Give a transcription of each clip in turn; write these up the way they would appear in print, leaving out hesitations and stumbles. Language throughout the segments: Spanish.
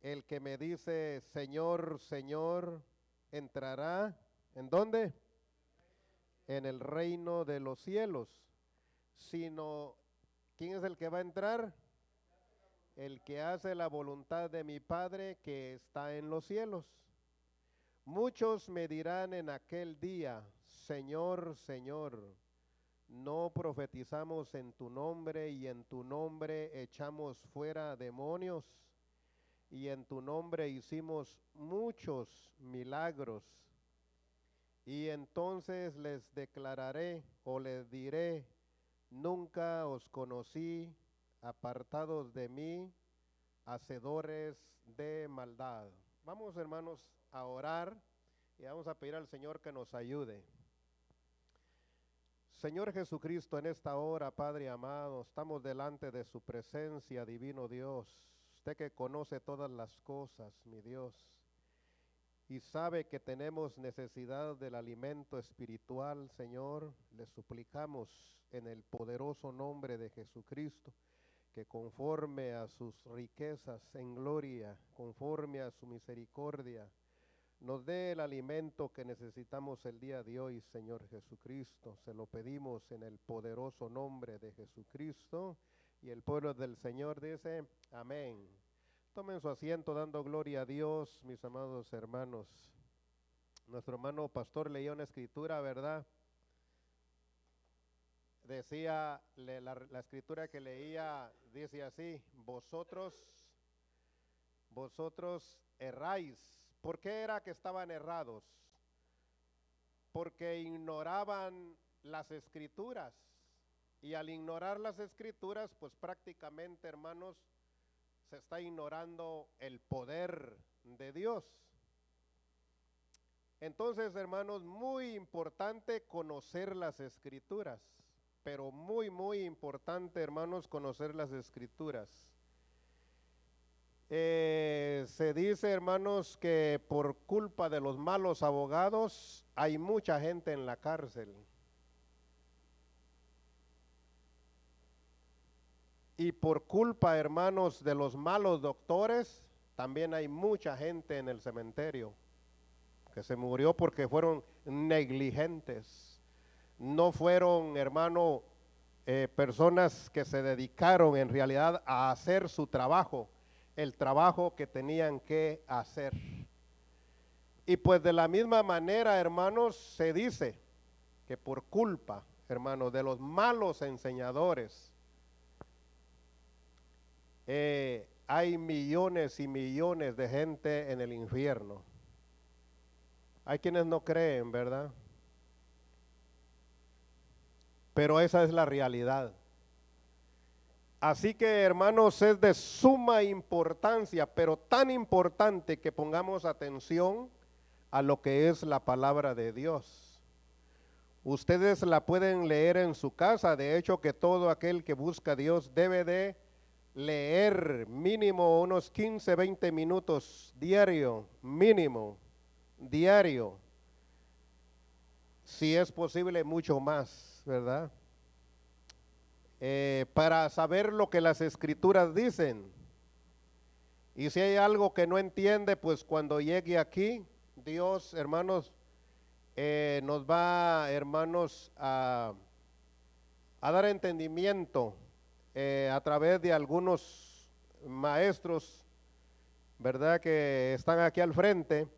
El que me dice, Señor, Señor, entrará, ¿en dónde? En el reino de los cielos. Sino, ¿quién es el que va a entrar? El que hace la voluntad de mi Padre que está en los cielos. Muchos me dirán en aquel día, Señor, Señor, ¿no profetizamos en tu nombre y en tu nombre echamos fuera demonios? Y en tu nombre hicimos muchos milagros. Y entonces les declararé o les diré, nunca os conocí, apartados de mí, hacedores de maldad. Vamos, hermanos, a orar y vamos a pedir al Señor que nos ayude. Señor Jesucristo, en esta hora, Padre amado, estamos delante de su presencia, divino Dios. Usted que conoce todas las cosas, mi Dios, y sabe que tenemos necesidad del alimento espiritual, Señor, le suplicamos en el poderoso nombre de Jesucristo, que conforme a sus riquezas en gloria, conforme a su misericordia, nos dé el alimento que necesitamos el día de hoy, Señor Jesucristo. Se lo pedimos en el poderoso nombre de Jesucristo. Y el pueblo del Señor dice, amén. Tomen su asiento dando gloria a Dios, mis amados hermanos. Nuestro hermano pastor leyó una escritura, ¿verdad? Decía, la escritura que leía dice así, vosotros erráis. ¿Por qué era que estaban errados? Porque ignoraban las escrituras. Y al ignorar las escrituras, pues prácticamente, hermanos, se está ignorando el poder de Dios. Entonces, hermanos, muy importante conocer las escrituras, pero muy importante, hermanos, conocer las escrituras. Se dice, hermanos, que por culpa de los malos abogados hay mucha gente en la cárcel. Y por culpa, hermanos, de los malos doctores, también hay mucha gente en el cementerio que se murió porque fueron negligentes. No fueron, hermano, personas que se dedicaron en realidad a hacer su trabajo, el trabajo que tenían que hacer. Y pues de la misma manera, hermanos, se dice que por culpa, hermanos, de los malos enseñadores, hay millones y millones de gente en el infierno. Hay quienes no creen, ¿verdad? Pero esa es la realidad. Así que, hermanos, es de suma importancia, pero tan importante que pongamos atención a lo que es la palabra de Dios. Ustedes la pueden leer en su casa. De hecho, que todo aquel que busca a Dios debe de leer mínimo unos 15, 20 minutos diario, mínimo, diario. Si es posible, mucho más, ¿verdad? Para saber lo que las escrituras dicen. Y si hay algo que no entiende, pues cuando llegue aquí, Dios, hermanos, nos va, hermanos, a dar entendimiento a través de algunos maestros, ¿verdad? Que están aquí al frente,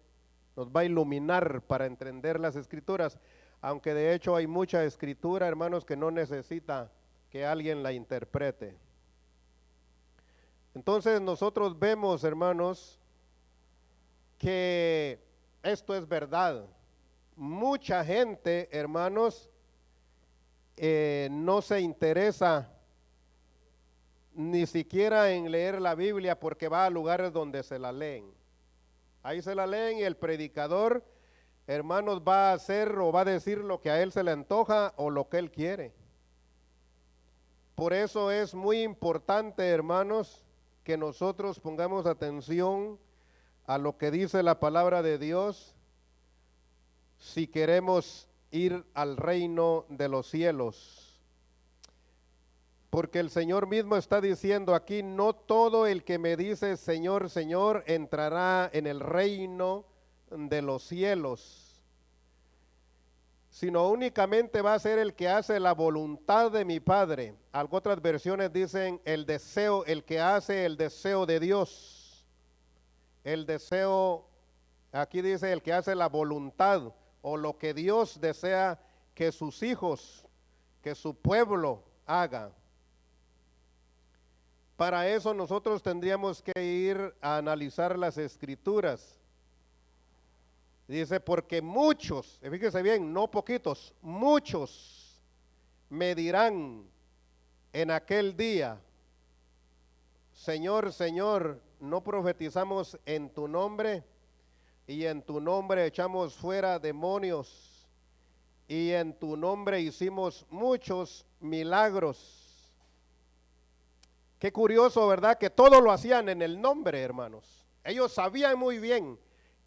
nos va a iluminar para entender las escrituras, aunque de hecho hay mucha escritura, hermanos, que no necesita que alguien la interprete. Entonces nosotros vemos, hermanos, que esto es verdad. Mucha gente, hermanos, no se interesa ni siquiera en leer la Biblia porque va a lugares donde se la leen. Ahí se la leen y el predicador, hermanos, va a hacer o va a decir lo que a él se le antoja o lo que él quiere. Por eso es muy importante, hermanos, que nosotros pongamos atención a lo que dice la palabra de Dios si queremos ir al reino de los cielos. Porque el Señor mismo está diciendo aquí, no todo el que me dice Señor, Señor, entrará en el reino de los cielos, sino únicamente va a ser el que hace la voluntad de mi Padre. Algunas otras versiones dicen el deseo, el que hace el deseo de Dios. El deseo, aquí dice el que hace la voluntad o lo que Dios desea que sus hijos, que su pueblo haga. Para eso nosotros tendríamos que ir a analizar las escrituras. Dice, porque muchos, fíjese bien, no poquitos, muchos me dirán en aquel día, Señor, Señor, ¿no profetizamos en tu nombre? Y en tu nombre echamos fuera demonios, y en tu nombre hicimos muchos milagros. Qué curioso, ¿verdad? Que todo lo hacían en el nombre, hermanos. Ellos sabían muy bien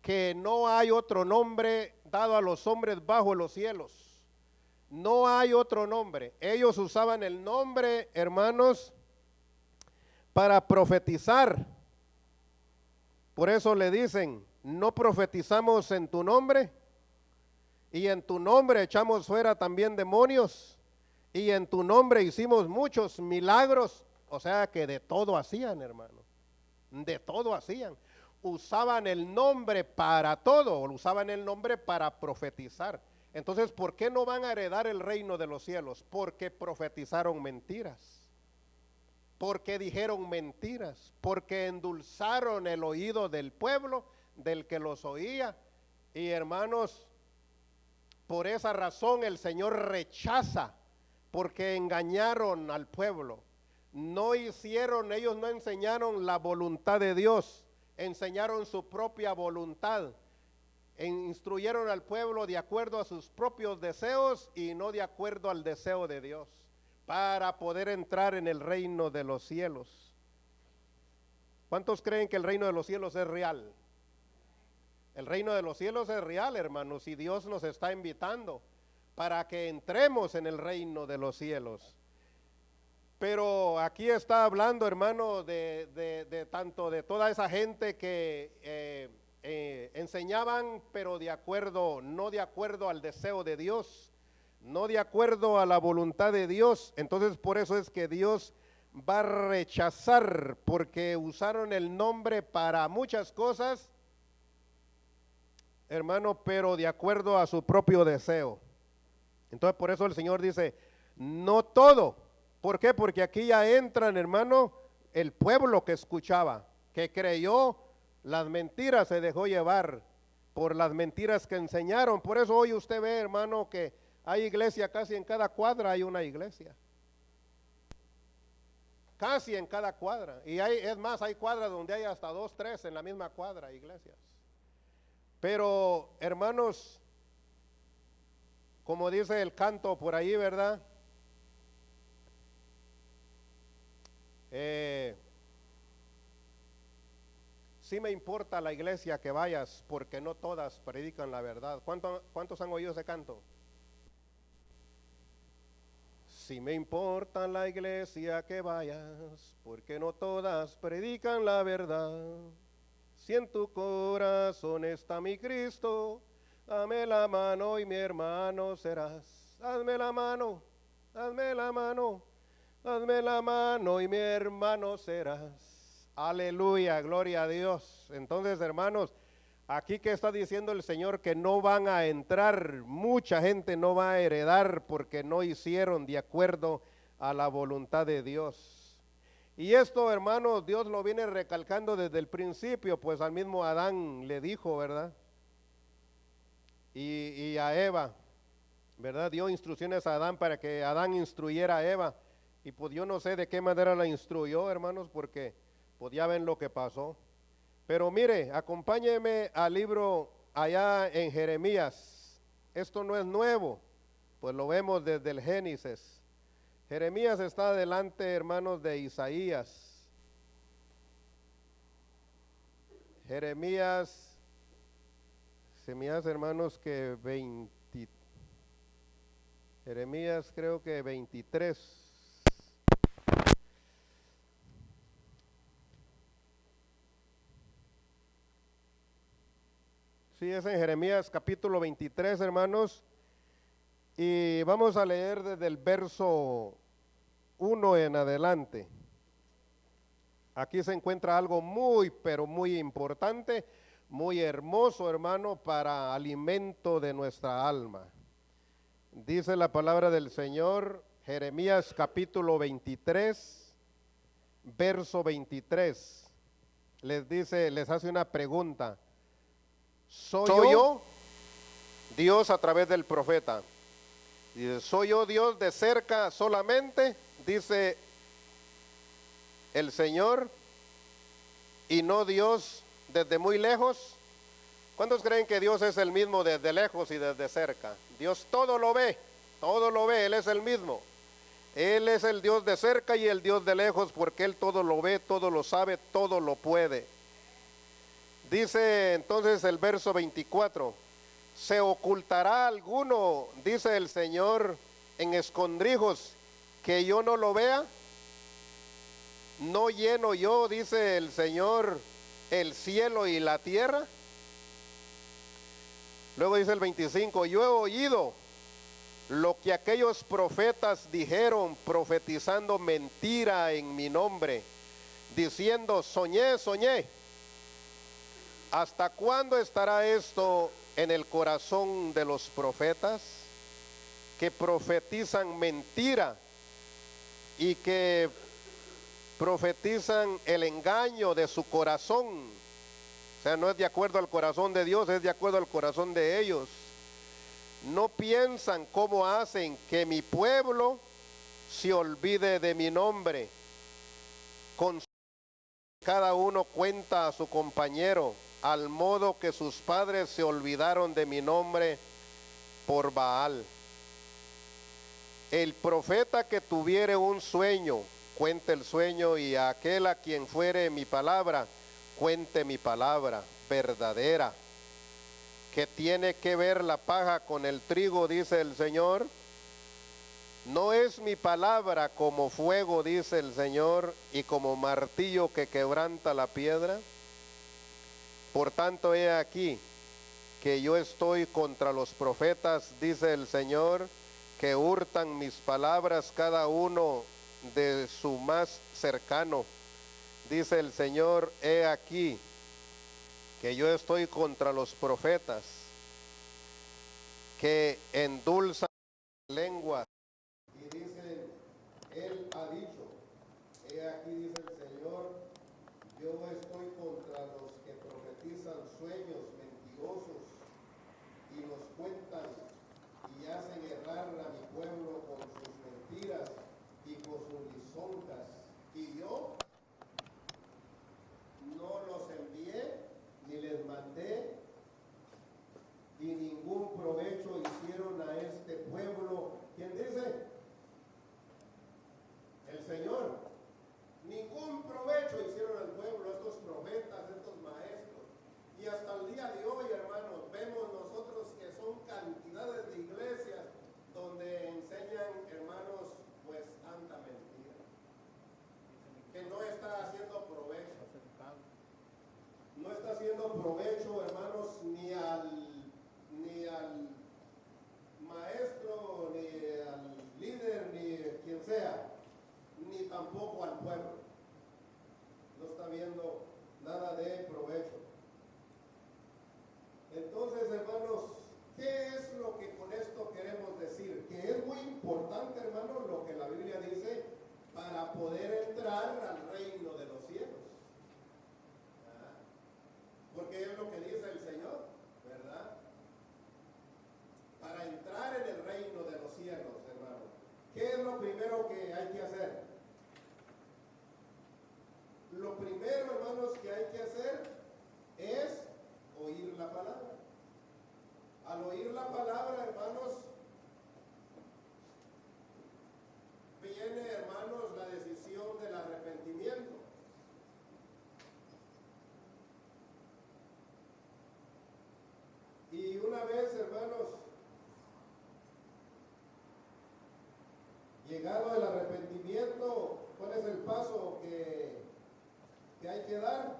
que no hay otro nombre dado a los hombres bajo los cielos. No hay otro nombre. Ellos usaban el nombre, hermanos, para profetizar. Por eso le dicen, no profetizamos en tu nombre, y en tu nombre echamos fuera también demonios, y en tu nombre hicimos muchos milagros. O sea que de todo hacían, hermano, de todo hacían. Usaban el nombre para todo, usaban el nombre para profetizar. Entonces, ¿por qué no van a heredar el reino de los cielos? Porque profetizaron mentiras, porque dijeron mentiras, porque endulzaron el oído del pueblo, del que los oía. Y hermanos, por esa razón el Señor rechaza, porque engañaron al pueblo. No hicieron, ellos no enseñaron la voluntad de Dios, enseñaron su propia voluntad, instruyeron al pueblo de acuerdo a sus propios deseos y no de acuerdo al deseo de Dios, para poder entrar en el reino de los cielos. ¿Cuántos creen que el reino de los cielos es real? El reino de los cielos es real, hermanos, y Dios nos está invitando para que entremos en el reino de los cielos. Pero aquí está hablando, hermano, de tanto de toda esa gente que enseñaban, pero no de acuerdo al deseo de Dios, no de acuerdo a la voluntad de Dios. Entonces por eso es que Dios va a rechazar, porque usaron el nombre para muchas cosas, hermano, pero de acuerdo a su propio deseo. Entonces por eso el Señor dice, no todo. ¿Por qué? Porque aquí ya entran, hermano, el pueblo que escuchaba, que creyó las mentiras, se dejó llevar por las mentiras que enseñaron. Por eso hoy usted ve, hermano, que hay iglesia, casi en cada cuadra hay una iglesia. Casi en cada cuadra. Y es más, hay cuadras donde hay hasta 2, 3 en la misma cuadra, iglesias. Pero, hermanos, como dice el canto por ahí, ¿verdad? Sí me importa la iglesia que vayas, porque no todas predican la verdad. ¿Cuántos han oído ese canto? Sí me importa la iglesia que vayas, porque no todas predican la verdad. Si en tu corazón está mi Cristo, dame la mano y mi hermano serás. Hazme la mano, hazme la mano, hazme la mano y mi hermano serás. Aleluya, gloria a Dios. Entonces, hermanos, aquí que está diciendo el Señor que no van a entrar, mucha gente no va a heredar porque no hicieron de acuerdo a la voluntad de Dios. Y esto, hermanos, Dios lo viene recalcando desde el principio, pues al mismo Adán le dijo, ¿verdad? Y a Eva, ¿verdad? Dio instrucciones a Adán para que Adán instruyera a Eva. Y pues yo no sé de qué manera la instruyó, hermanos, porque pues ya ven lo que pasó. Pero mire, acompáñeme al libro allá en Jeremías. Esto no es nuevo, pues lo vemos desde el Génesis. Jeremías está delante, hermanos, de Isaías. Jeremías, se me hace, hermanos, que Jeremías creo que 23. Sí, es en Jeremías capítulo 23, hermanos. Y vamos a leer desde el verso 1 en adelante. Aquí se encuentra algo muy, pero muy importante, muy hermoso, hermano, para alimento de nuestra alma. Dice la palabra del Señor, Jeremías capítulo 23, verso 23. Les dice, les hace una pregunta. ¿Soy yo Dios a través del profeta? Dice, ¿soy yo Dios de cerca solamente? Dice el Señor, y no Dios desde muy lejos. ¿Cuántos creen que Dios es el mismo desde lejos y desde cerca? Dios todo lo ve, Él es el mismo. Él es el Dios de cerca y el Dios de lejos, porque Él todo lo ve, todo lo sabe, todo lo puede. Dice entonces el verso 24, ¿se ocultará alguno, dice el Señor, en escondrijos que yo no lo vea? ¿No lleno yo, dice el Señor, el cielo y la tierra? Luego dice el 25, yo he oído lo que aquellos profetas dijeron, profetizando mentira en mi nombre, diciendo, soñé, soñé. ¿Hasta cuándo estará esto en el corazón de los profetas que profetizan mentira y que profetizan el engaño de su corazón? O sea, no es de acuerdo al corazón de Dios, es de acuerdo al corazón de ellos. No piensan cómo hacen que mi pueblo se olvide de mi nombre. Con cada uno cuenta a su compañero, al modo que sus padres se olvidaron de mi nombre por Baal. El profeta que tuviere un sueño, cuente el sueño, y a aquel a quien fuere mi palabra, cuente mi palabra verdadera. Que tiene que ver la paja con el trigo, dice el Señor. ¿No es mi palabra como fuego, dice el Señor, y como martillo que quebranta la piedra? Por tanto, he aquí que yo estoy contra los profetas, dice el Señor, que hurtan mis palabras cada uno de su más cercano. Dice el Señor, he aquí que yo estoy contra los profetas que endulzan lengua y dicen, Él ha dicho, he aquí, dice el Señor, yo estoy contra los que profetizan sueños mentirosos y los cuentan y hacen errar a mi pueblo con sus mentiras y con sus lisonjas. Y yo no los envié ni les mandé, y ningún provecho hicieron a este pueblo. ¿Quién dice? El Señor. Ningún provecho hicieron al pueblo estos profetas, estos maestros. Y hasta el día de hoy, hermanos, vemos nosotros que son cantidades de iglesias donde enseñan, hermanos, pues tanta mentira, que no está haciendo provecho. No está haciendo provecho, hermanos, ni al maestro, ni al líder, ni quien sea, ni tampoco al pueblo. No está viendo nada de provecho. Entonces, hermanos, ¿qué es lo que con esto queremos decir? Que es muy importante, hermanos, lo que la Biblia dice para poder entrar al reino de los cielos. Porque es lo que dice el Señor, ¿verdad? Para entrar en el reino de los cielos, hermano, ¿qué es lo primero que hay que hacer? Lo primero, hermanos, que hay que hacer es oír la palabra. Al oír la palabra, hermanos, viene, hermanos, la decisión del arrepentimiento. Y una vez, hermanos, llegado el arrepentimiento, ¿cuál es el paso que hay que dar?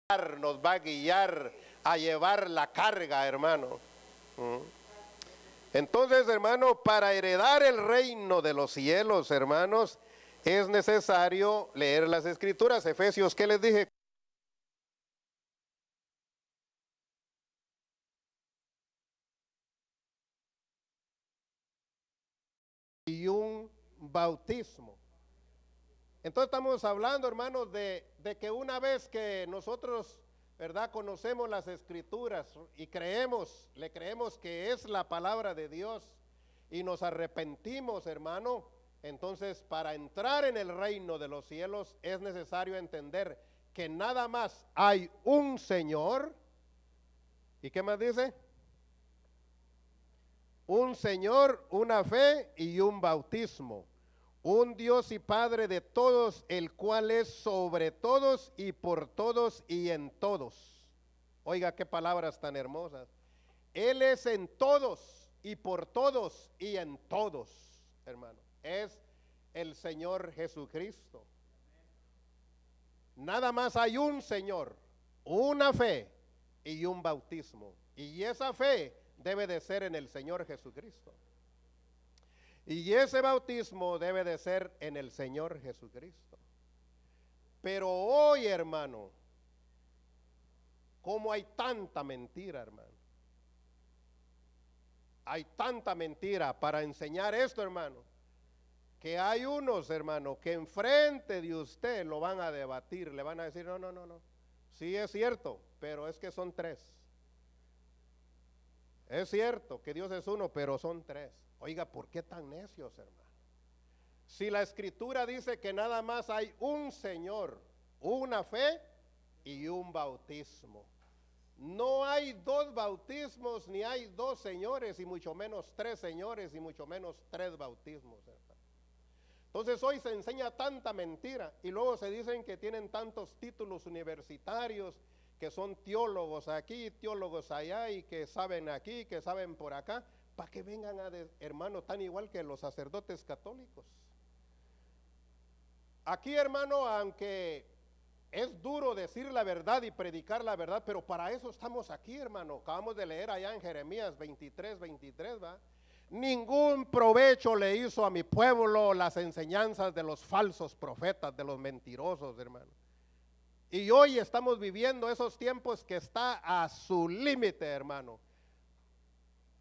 nos va a guiar a llevar la carga, hermano. Entonces, hermano, para heredar el reino de los cielos, hermanos, es necesario leer las escrituras. Efesios, ¿qué les dije? Y un bautismo. Entonces estamos hablando, hermanos, de que una vez que nosotros, ¿verdad?, conocemos las escrituras y le creemos que es la palabra de Dios y nos arrepentimos, hermano, entonces para entrar en el reino de los cielos es necesario entender que nada más hay un Señor. ¿Y qué más dice? Un Señor, una fe y un bautismo. Un Dios y Padre de todos, el cual es sobre todos y por todos y en todos. Oiga, qué palabras tan hermosas. Él es en todos y por todos y en todos, hermano. Es el Señor Jesucristo. Nada más hay un Señor, una fe y un bautismo. Y esa fe debe de ser en el Señor Jesucristo. Y ese bautismo debe de ser en el Señor Jesucristo. Pero hoy, hermano, como hay tanta mentira, hermano. Hay tanta mentira para enseñar esto, hermano, que hay unos, hermano, que enfrente de usted lo van a debatir, le van a decir, no, no, no, no. Sí es cierto, pero es que son tres. Es cierto que Dios es uno, pero son tres. Oiga, ¿por qué tan necios, hermano? Si la escritura dice que nada más hay un Señor, una fe y un bautismo. No hay dos bautismos, ni hay dos señores, y mucho menos tres señores, y mucho menos tres bautismos, hermano. Entonces hoy se enseña tanta mentira, y luego se dicen que tienen tantos títulos universitarios, que son teólogos aquí, teólogos allá, y que saben aquí, que saben por acá, para que vengan hermano, tan igual que los sacerdotes católicos. Aquí, hermano, aunque es duro decir la verdad y predicar la verdad, pero para eso estamos aquí, hermano. Acabamos de leer allá en Jeremías 23, ¿va? Ningún provecho le hizo a mi pueblo las enseñanzas de los falsos profetas, de los mentirosos, hermano. Y hoy estamos viviendo esos tiempos que está a su límite, hermano.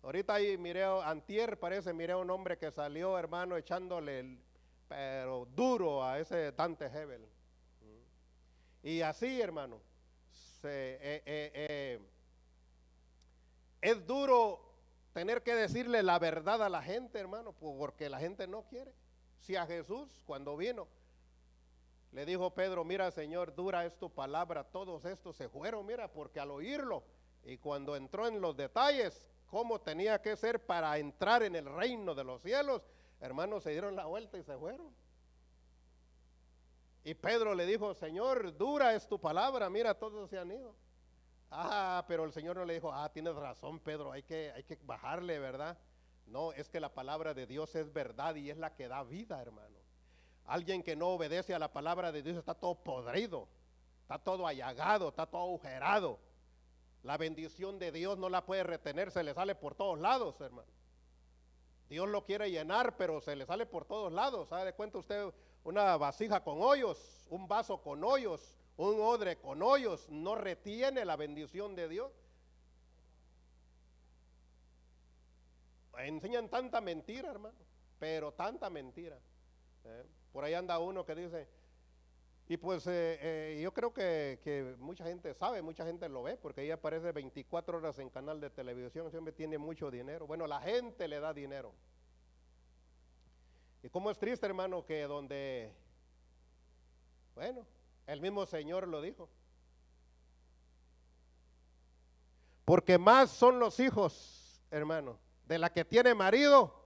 Ahorita ahí miré, antier parece, miré a un hombre que salió, hermano, echándole pero duro a ese Dante Hebel. Y así, hermano, es duro tener que decirle la verdad a la gente, hermano, porque la gente no quiere. Si a Jesús, cuando vino, le dijo Pedro, mira, Señor, dura es tu palabra, todos estos se fueron, mira, porque al oírlo, y cuando entró en los detalles, cómo tenía que ser para entrar en el reino de los cielos, hermanos, se dieron la vuelta y se fueron. Y Pedro le dijo, Señor, dura es tu palabra, mira, todos se han ido. Pero el Señor no le dijo, tienes razón, Pedro, hay que bajarle, ¿verdad? No, es que la palabra de Dios es verdad y es la que da vida, hermano. Alguien que no obedece a la palabra de Dios está todo podrido, está todo allagado, está todo agujerado. La bendición de Dios no la puede retener, se le sale por todos lados, hermano. Dios lo quiere llenar, pero se le sale por todos lados. ¿Sabe de cuenta usted una vasija con hoyos, un vaso con hoyos, un odre con hoyos? No retiene la bendición de Dios. Enseñan tanta mentira, hermano, pero tanta mentira. Por ahí anda uno que dice, y pues yo creo que mucha gente sabe, mucha gente lo ve, porque ahí aparece 24 horas en canal de televisión, ese hombre tiene mucho dinero. Bueno, la gente le da dinero. Y cómo es triste, hermano, que donde, bueno, el mismo Señor lo dijo. Porque más son los hijos, hermano, de la que tiene marido,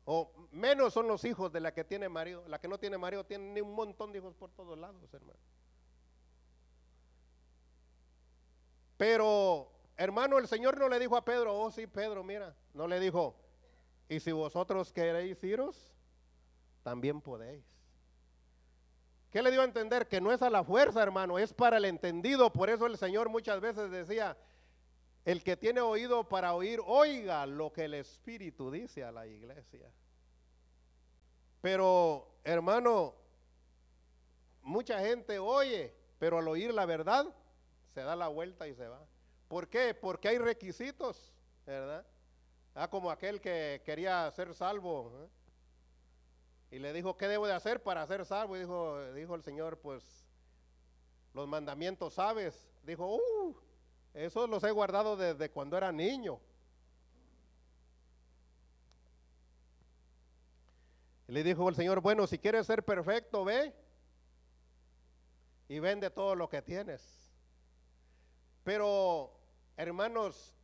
o menos son los hijos de la que tiene marido. La que no tiene marido tiene un montón de hijos por todos lados, hermano. Pero, hermano, el Señor no le dijo a Pedro, oh sí, Pedro, mira, no le dijo, y si vosotros queréis iros, también podéis. ¿Qué le dio a entender? Que no es a la fuerza, hermano, es para el entendido. Por eso el Señor muchas veces decía, el que tiene oído para oír, oiga lo que el Espíritu dice a la iglesia. Pero, hermano, mucha gente oye, pero al oír la verdad, se da la vuelta y se va. ¿Por qué? Porque hay requisitos, ¿verdad? Como aquel que quería ser salvo, ¿eh? Y le dijo, ¿qué debo de hacer para ser salvo? Y dijo el Señor, pues, los mandamientos sabes. Dijo, esos los he guardado desde cuando era niño. Y le dijo el Señor, bueno, si quieres ser perfecto, ve y vende todo lo que tienes. Pero, hermanos,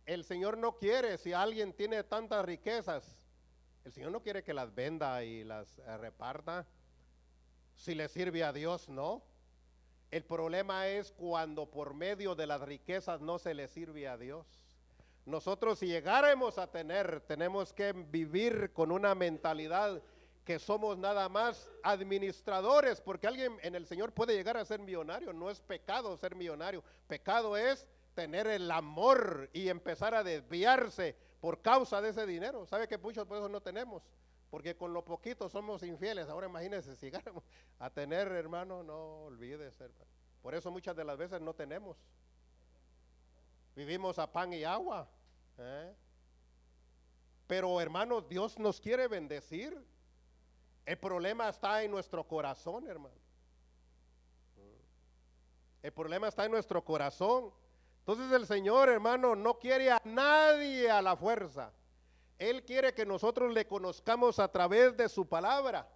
el Señor no quiere, si alguien tiene tantas riquezas, el Señor no quiere que las venda y las reparta. Si le sirve a Dios, no. El problema es cuando por medio de las riquezas no se le sirve a Dios. Nosotros, si llegáramos a tener, tenemos que vivir con una mentalidad que somos nada más administradores, porque alguien en el Señor puede llegar a ser millonario. No es pecado ser millonario, pecado es tener el amor y empezar a desviarse por causa de ese dinero. ¿Sabe que muchos por eso no tenemos? Porque con lo poquito somos infieles. Ahora imagínense si llegáramos a tener, hermano, no olvides, hermano. Por eso muchas de las veces no tenemos. Vivimos a pan y agua, ¿eh? Pero, hermanos, Dios nos quiere bendecir. El problema está en nuestro corazón, hermano. El problema está en nuestro corazón. Entonces el Señor, hermano, no quiere a nadie a la fuerza. Él quiere que nosotros le conozcamos a través de su palabra.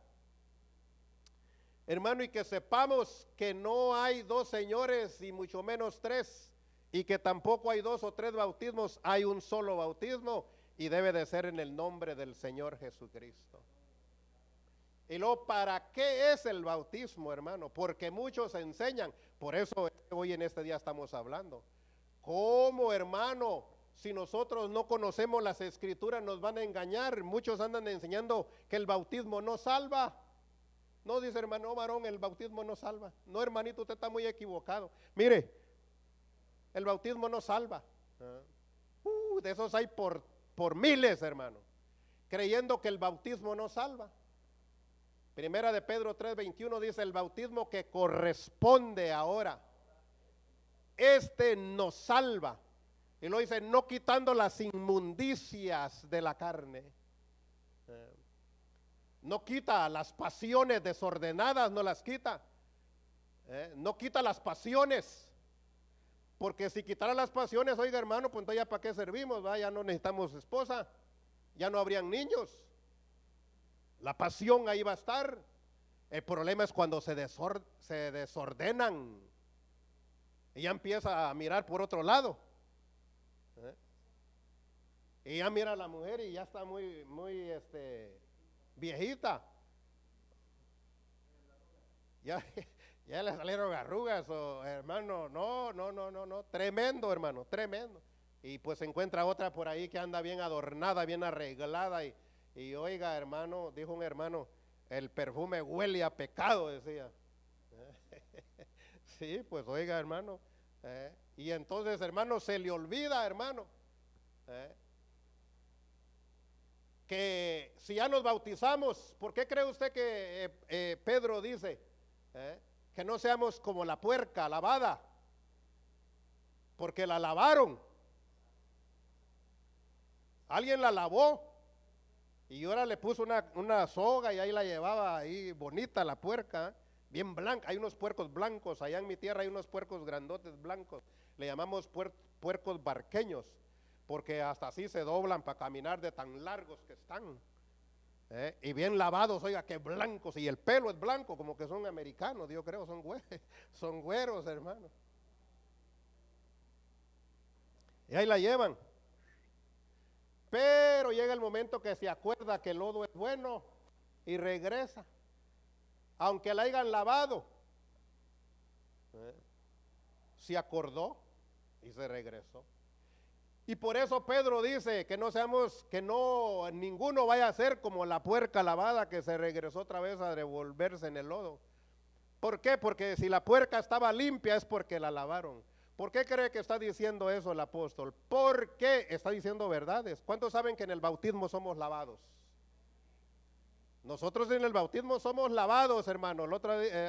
Hermano, y que sepamos que no hay dos señores y mucho menos tres, y que tampoco hay dos o tres bautismos, hay un solo bautismo y debe de ser en el nombre del Señor Jesucristo. Y luego, ¿para qué es el bautismo, hermano? Porque muchos enseñan, por eso hoy en este día estamos hablando. ¿Cómo, hermano? Si nosotros no conocemos las escrituras nos van a engañar. Muchos andan enseñando que el bautismo no salva. No, dice hermano varón, el bautismo no salva. No, hermanito, usted está muy equivocado. Mire, el bautismo no salva. De esos hay por miles, hermano, creyendo que el bautismo no salva. Primera de Pedro 3:21 dice, el bautismo que corresponde ahora, este nos salva. Y lo dice, no quitando las inmundicias de la carne. No quita las pasiones desordenadas, no las quita. No quita las pasiones. Porque si quitara las pasiones, oiga hermano, pues entonces ya para qué servimos, ¿va? Ya no necesitamos esposa, ya no habrían niños. La pasión ahí va a estar. El problema es cuando se desordenan y ya empieza a mirar por otro lado. Y ya mira a la mujer y ya está muy viejita. Ya le salieron arrugas, hermano. No, tremendo, hermano, tremendo. Y pues se encuentra otra por ahí que anda bien adornada, bien arreglada. Y oiga, hermano, dijo un hermano, el perfume huele a pecado, decía. Sí, pues oiga, hermano. Y entonces, hermano, se le olvida, hermano, que si ya nos bautizamos, ¿por qué cree usted que Pedro dice que no seamos como la puerca lavada? Porque la lavaron. Alguien la lavó y ahora le puso una soga y ahí la llevaba ahí bonita la puerca, bien blanca. Hay unos puercos blancos, allá en mi tierra hay unos puercos grandotes blancos, le llamamos puercos barqueños, porque hasta así se doblan para caminar de tan largos que están, y bien lavados, oiga, que blancos, y el pelo es blanco, como que son americanos, yo creo, son güeros, hermano. Y ahí la llevan. Pero llega el momento que se acuerda que el lodo es bueno y regresa, aunque la hayan lavado. Se acordó y se regresó. Y por eso Pedro dice que no ninguno vaya a ser como la puerca lavada que se regresó otra vez a revolverse en el lodo. ¿Por qué? Porque si la puerca estaba limpia es porque la lavaron. ¿Por qué cree que está diciendo eso el apóstol? ¿Por qué está diciendo verdades? ¿Cuántos saben que en el bautismo somos lavados? Nosotros en el bautismo somos lavados, hermano.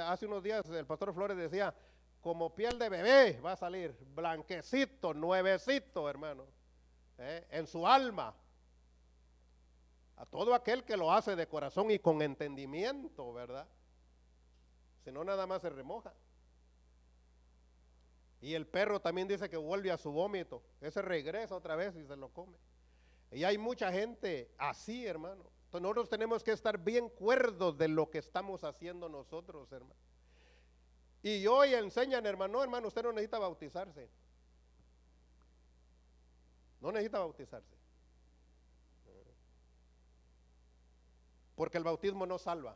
Hace unos días el pastor Flores decía, como piel de bebé va a salir, blanquecito, nuevecito, hermano, en su alma. A todo aquel que lo hace de corazón y con entendimiento, ¿verdad? Si no, nada más se remoja. Y el perro también dice que vuelve a su vómito. Ese regresa otra vez y se lo come. Y hay mucha gente así, hermano. Entonces nosotros tenemos que estar bien cuerdos de lo que estamos haciendo nosotros, hermano. Y hoy enseñan, hermano, hermano, usted no necesita bautizarse. No necesita bautizarse. Porque el bautismo no salva.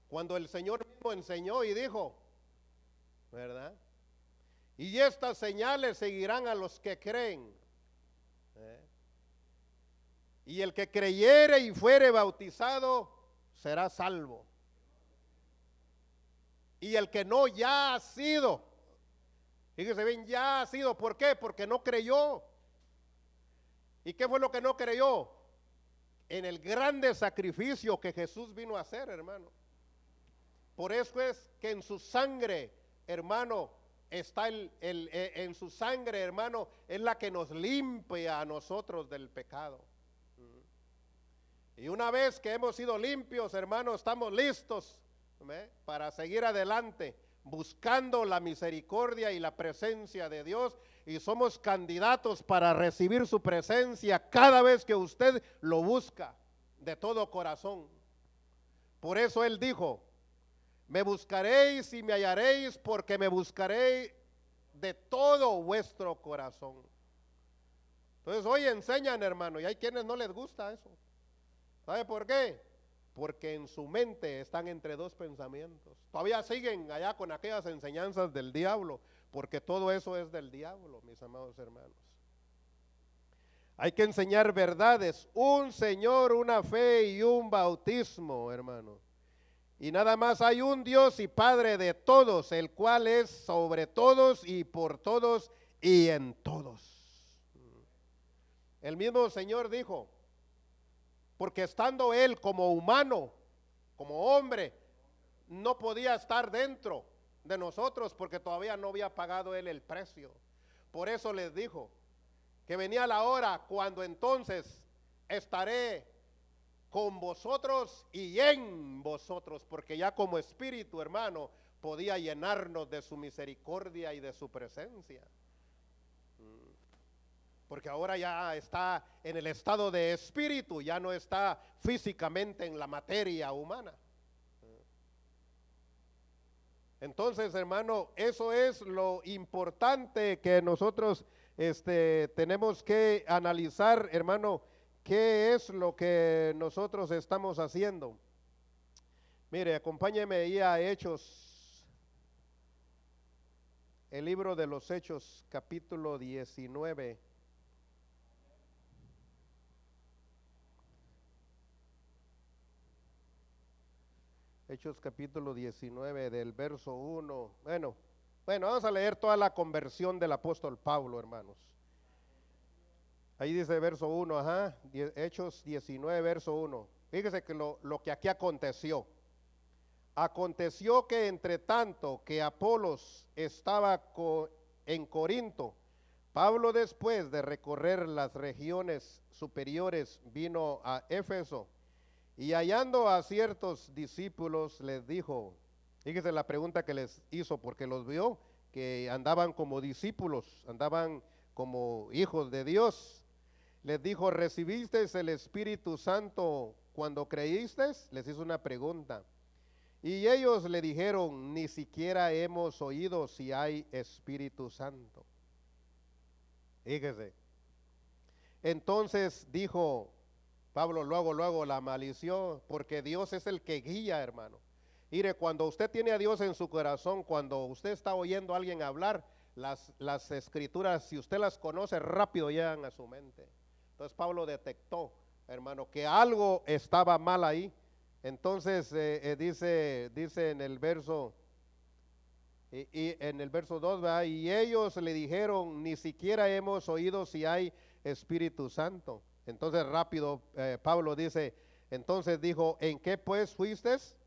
Cuando el Señor mismo enseñó y dijo, ¿verdad? Y estas señales seguirán a los que creen. Y el que creyere y fuere bautizado será salvo. Y el que no ya ha sido, fíjese bien, ya ha sido, ¿por qué? Porque no creyó. ¿Y qué fue lo que no creyó? En el grande sacrificio que Jesús vino a hacer, hermano. Por eso es que en su sangre, hermano, está en su sangre, hermano, es la que nos limpia a nosotros del pecado. Y una vez que hemos sido limpios, hermano, estamos listos para seguir adelante, buscando la misericordia y la presencia de Dios, y somos candidatos para recibir su presencia cada vez que usted lo busca de todo corazón. Por eso Él dijo, me buscaréis y me hallaréis, porque me buscaréis de todo vuestro corazón. Entonces hoy enseñan, hermano, y hay quienes no les gusta eso. ¿Sabe por qué? Porque en su mente están entre dos pensamientos. Todavía siguen allá con aquellas enseñanzas del diablo, porque todo eso es del diablo, mis amados hermanos. Hay que enseñar verdades, un Señor, una fe y un bautismo, hermano. Y nada más hay un Dios y Padre de todos, el cual es sobre todos y por todos y en todos. El mismo Señor dijo, porque estando Él como humano, como hombre, no podía estar dentro de nosotros porque todavía no había pagado Él el precio. Por eso les dijo que venía la hora cuando entonces estaré con vosotros y en vosotros, porque ya como espíritu, hermano, podía llenarnos de su misericordia y de su presencia. Porque ahora ya está en el estado de espíritu, ya no está físicamente en la materia humana. Entonces, hermano, eso es lo importante que nosotros tenemos que analizar, hermano, qué es lo que nosotros estamos haciendo. Mire, acompáñeme ahí a Hechos, el libro de los Hechos, capítulo 19. Hechos capítulo 19 del verso 1. Bueno, vamos a leer toda la conversión del apóstol Pablo, hermanos. Ahí dice verso 1, Hechos 19, verso 1. Fíjese que lo que aquí aconteció. Aconteció que entre tanto que Apolos estaba en Corinto, Pablo, después de recorrer las regiones superiores, vino a Éfeso. Y hallando a ciertos discípulos les dijo, fíjese la pregunta que les hizo, porque los vio que andaban como discípulos, andaban como hijos de Dios. Les dijo, ¿recibisteis el Espíritu Santo cuando creísteis? Les hizo una pregunta. Y ellos le dijeron, ni siquiera hemos oído si hay Espíritu Santo. Fíjese. Entonces dijo Pablo, luego la malició, porque Dios es el que guía, hermano. Mire, cuando usted tiene a Dios en su corazón, cuando usted está oyendo a alguien hablar, las escrituras, si usted las conoce, rápido llegan a su mente. Entonces Pablo detectó, hermano, que algo estaba mal ahí, Entonces dice en el verso, y en el verso 2, ¿verdad? Y ellos le dijeron, ni siquiera hemos oído si hay Espíritu Santo. Entonces rápido Pablo dice, entonces dijo, ¿en qué pues fuisteis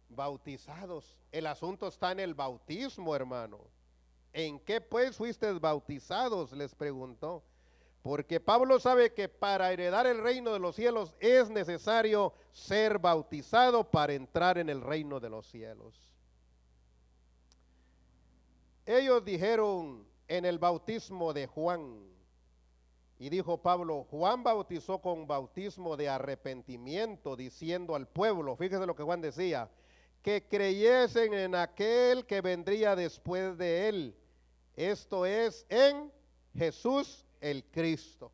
bautizados? El asunto está en el bautismo, hermano. ¿En qué pues fuisteis bautizados?, les preguntó. Porque Pablo sabe que para heredar el reino de los cielos es necesario ser bautizado para entrar en el reino de los cielos. Ellos dijeron en el bautismo de Juan, y dijo Pablo, Juan bautizó con bautismo de arrepentimiento, diciendo al pueblo, fíjese lo que Juan decía, que creyesen en aquel que vendría después de él, esto es, en Jesús el Cristo.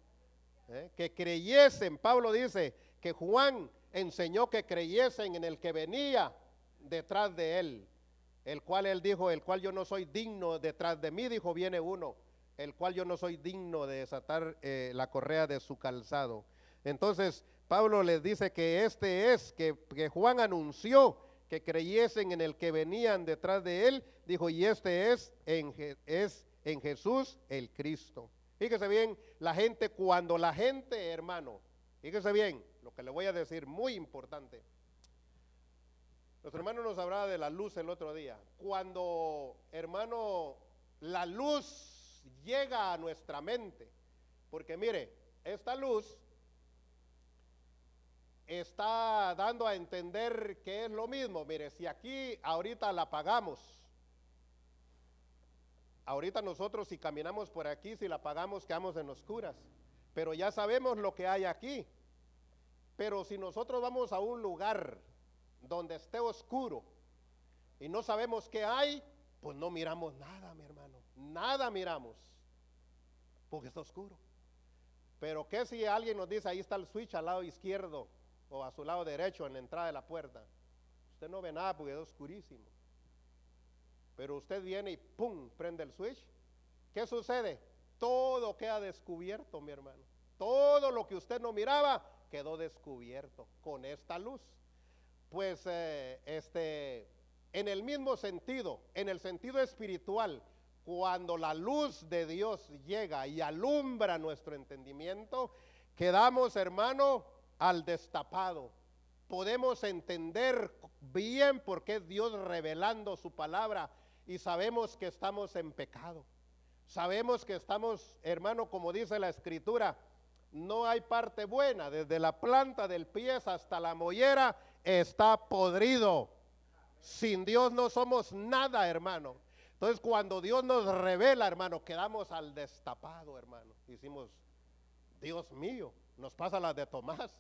Que creyesen, Pablo dice que Juan enseñó que creyesen en el que venía detrás de él, el cual él dijo, el cual yo no soy digno, detrás de mí, dijo, viene uno, el cual yo no soy digno de desatar la correa de su calzado. Entonces Pablo les dice que este es, que Juan anunció que creyesen en el que venían detrás de él, dijo, y este es en Jesús el Cristo. Fíjese bien, cuando la gente, hermano, fíjese bien, lo que le voy a decir, muy importante. Nuestro hermano nos hablaba de la luz el otro día. Cuando, hermano, la luz llega a nuestra mente, porque mire, esta luz está dando a entender que es lo mismo. Mire, si aquí ahorita la apagamos, ahorita nosotros si caminamos por aquí, si la apagamos, quedamos en oscuras, pero ya sabemos lo que hay aquí. Pero si nosotros vamos a un lugar donde esté oscuro y no sabemos qué hay, pues no miramos nada, mi hermano, nada miramos, porque está oscuro. Pero ¿qué si alguien nos dice, ahí está el switch al lado izquierdo o a su lado derecho en la entrada de la puerta? Usted no ve nada porque es oscurísimo. Pero usted viene y ¡pum!, prende el switch. ¿Qué sucede? Todo queda descubierto, mi hermano. Todo lo que usted no miraba quedó descubierto con esta luz. Pues en el mismo sentido, en el sentido espiritual, cuando la luz de Dios llega y alumbra nuestro entendimiento, quedamos, hermano, al destapado. Podemos entender bien por qué Dios revelando su palabra, y sabemos que estamos en pecado. Sabemos que estamos, hermano, como dice la Escritura, no hay parte buena, desde la planta del pie hasta la mollera está podrido. Sin Dios no somos nada, hermano. Entonces cuando Dios nos revela, hermano, quedamos al destapado, hermano. Decimos, Dios mío, nos pasa la de Tomás.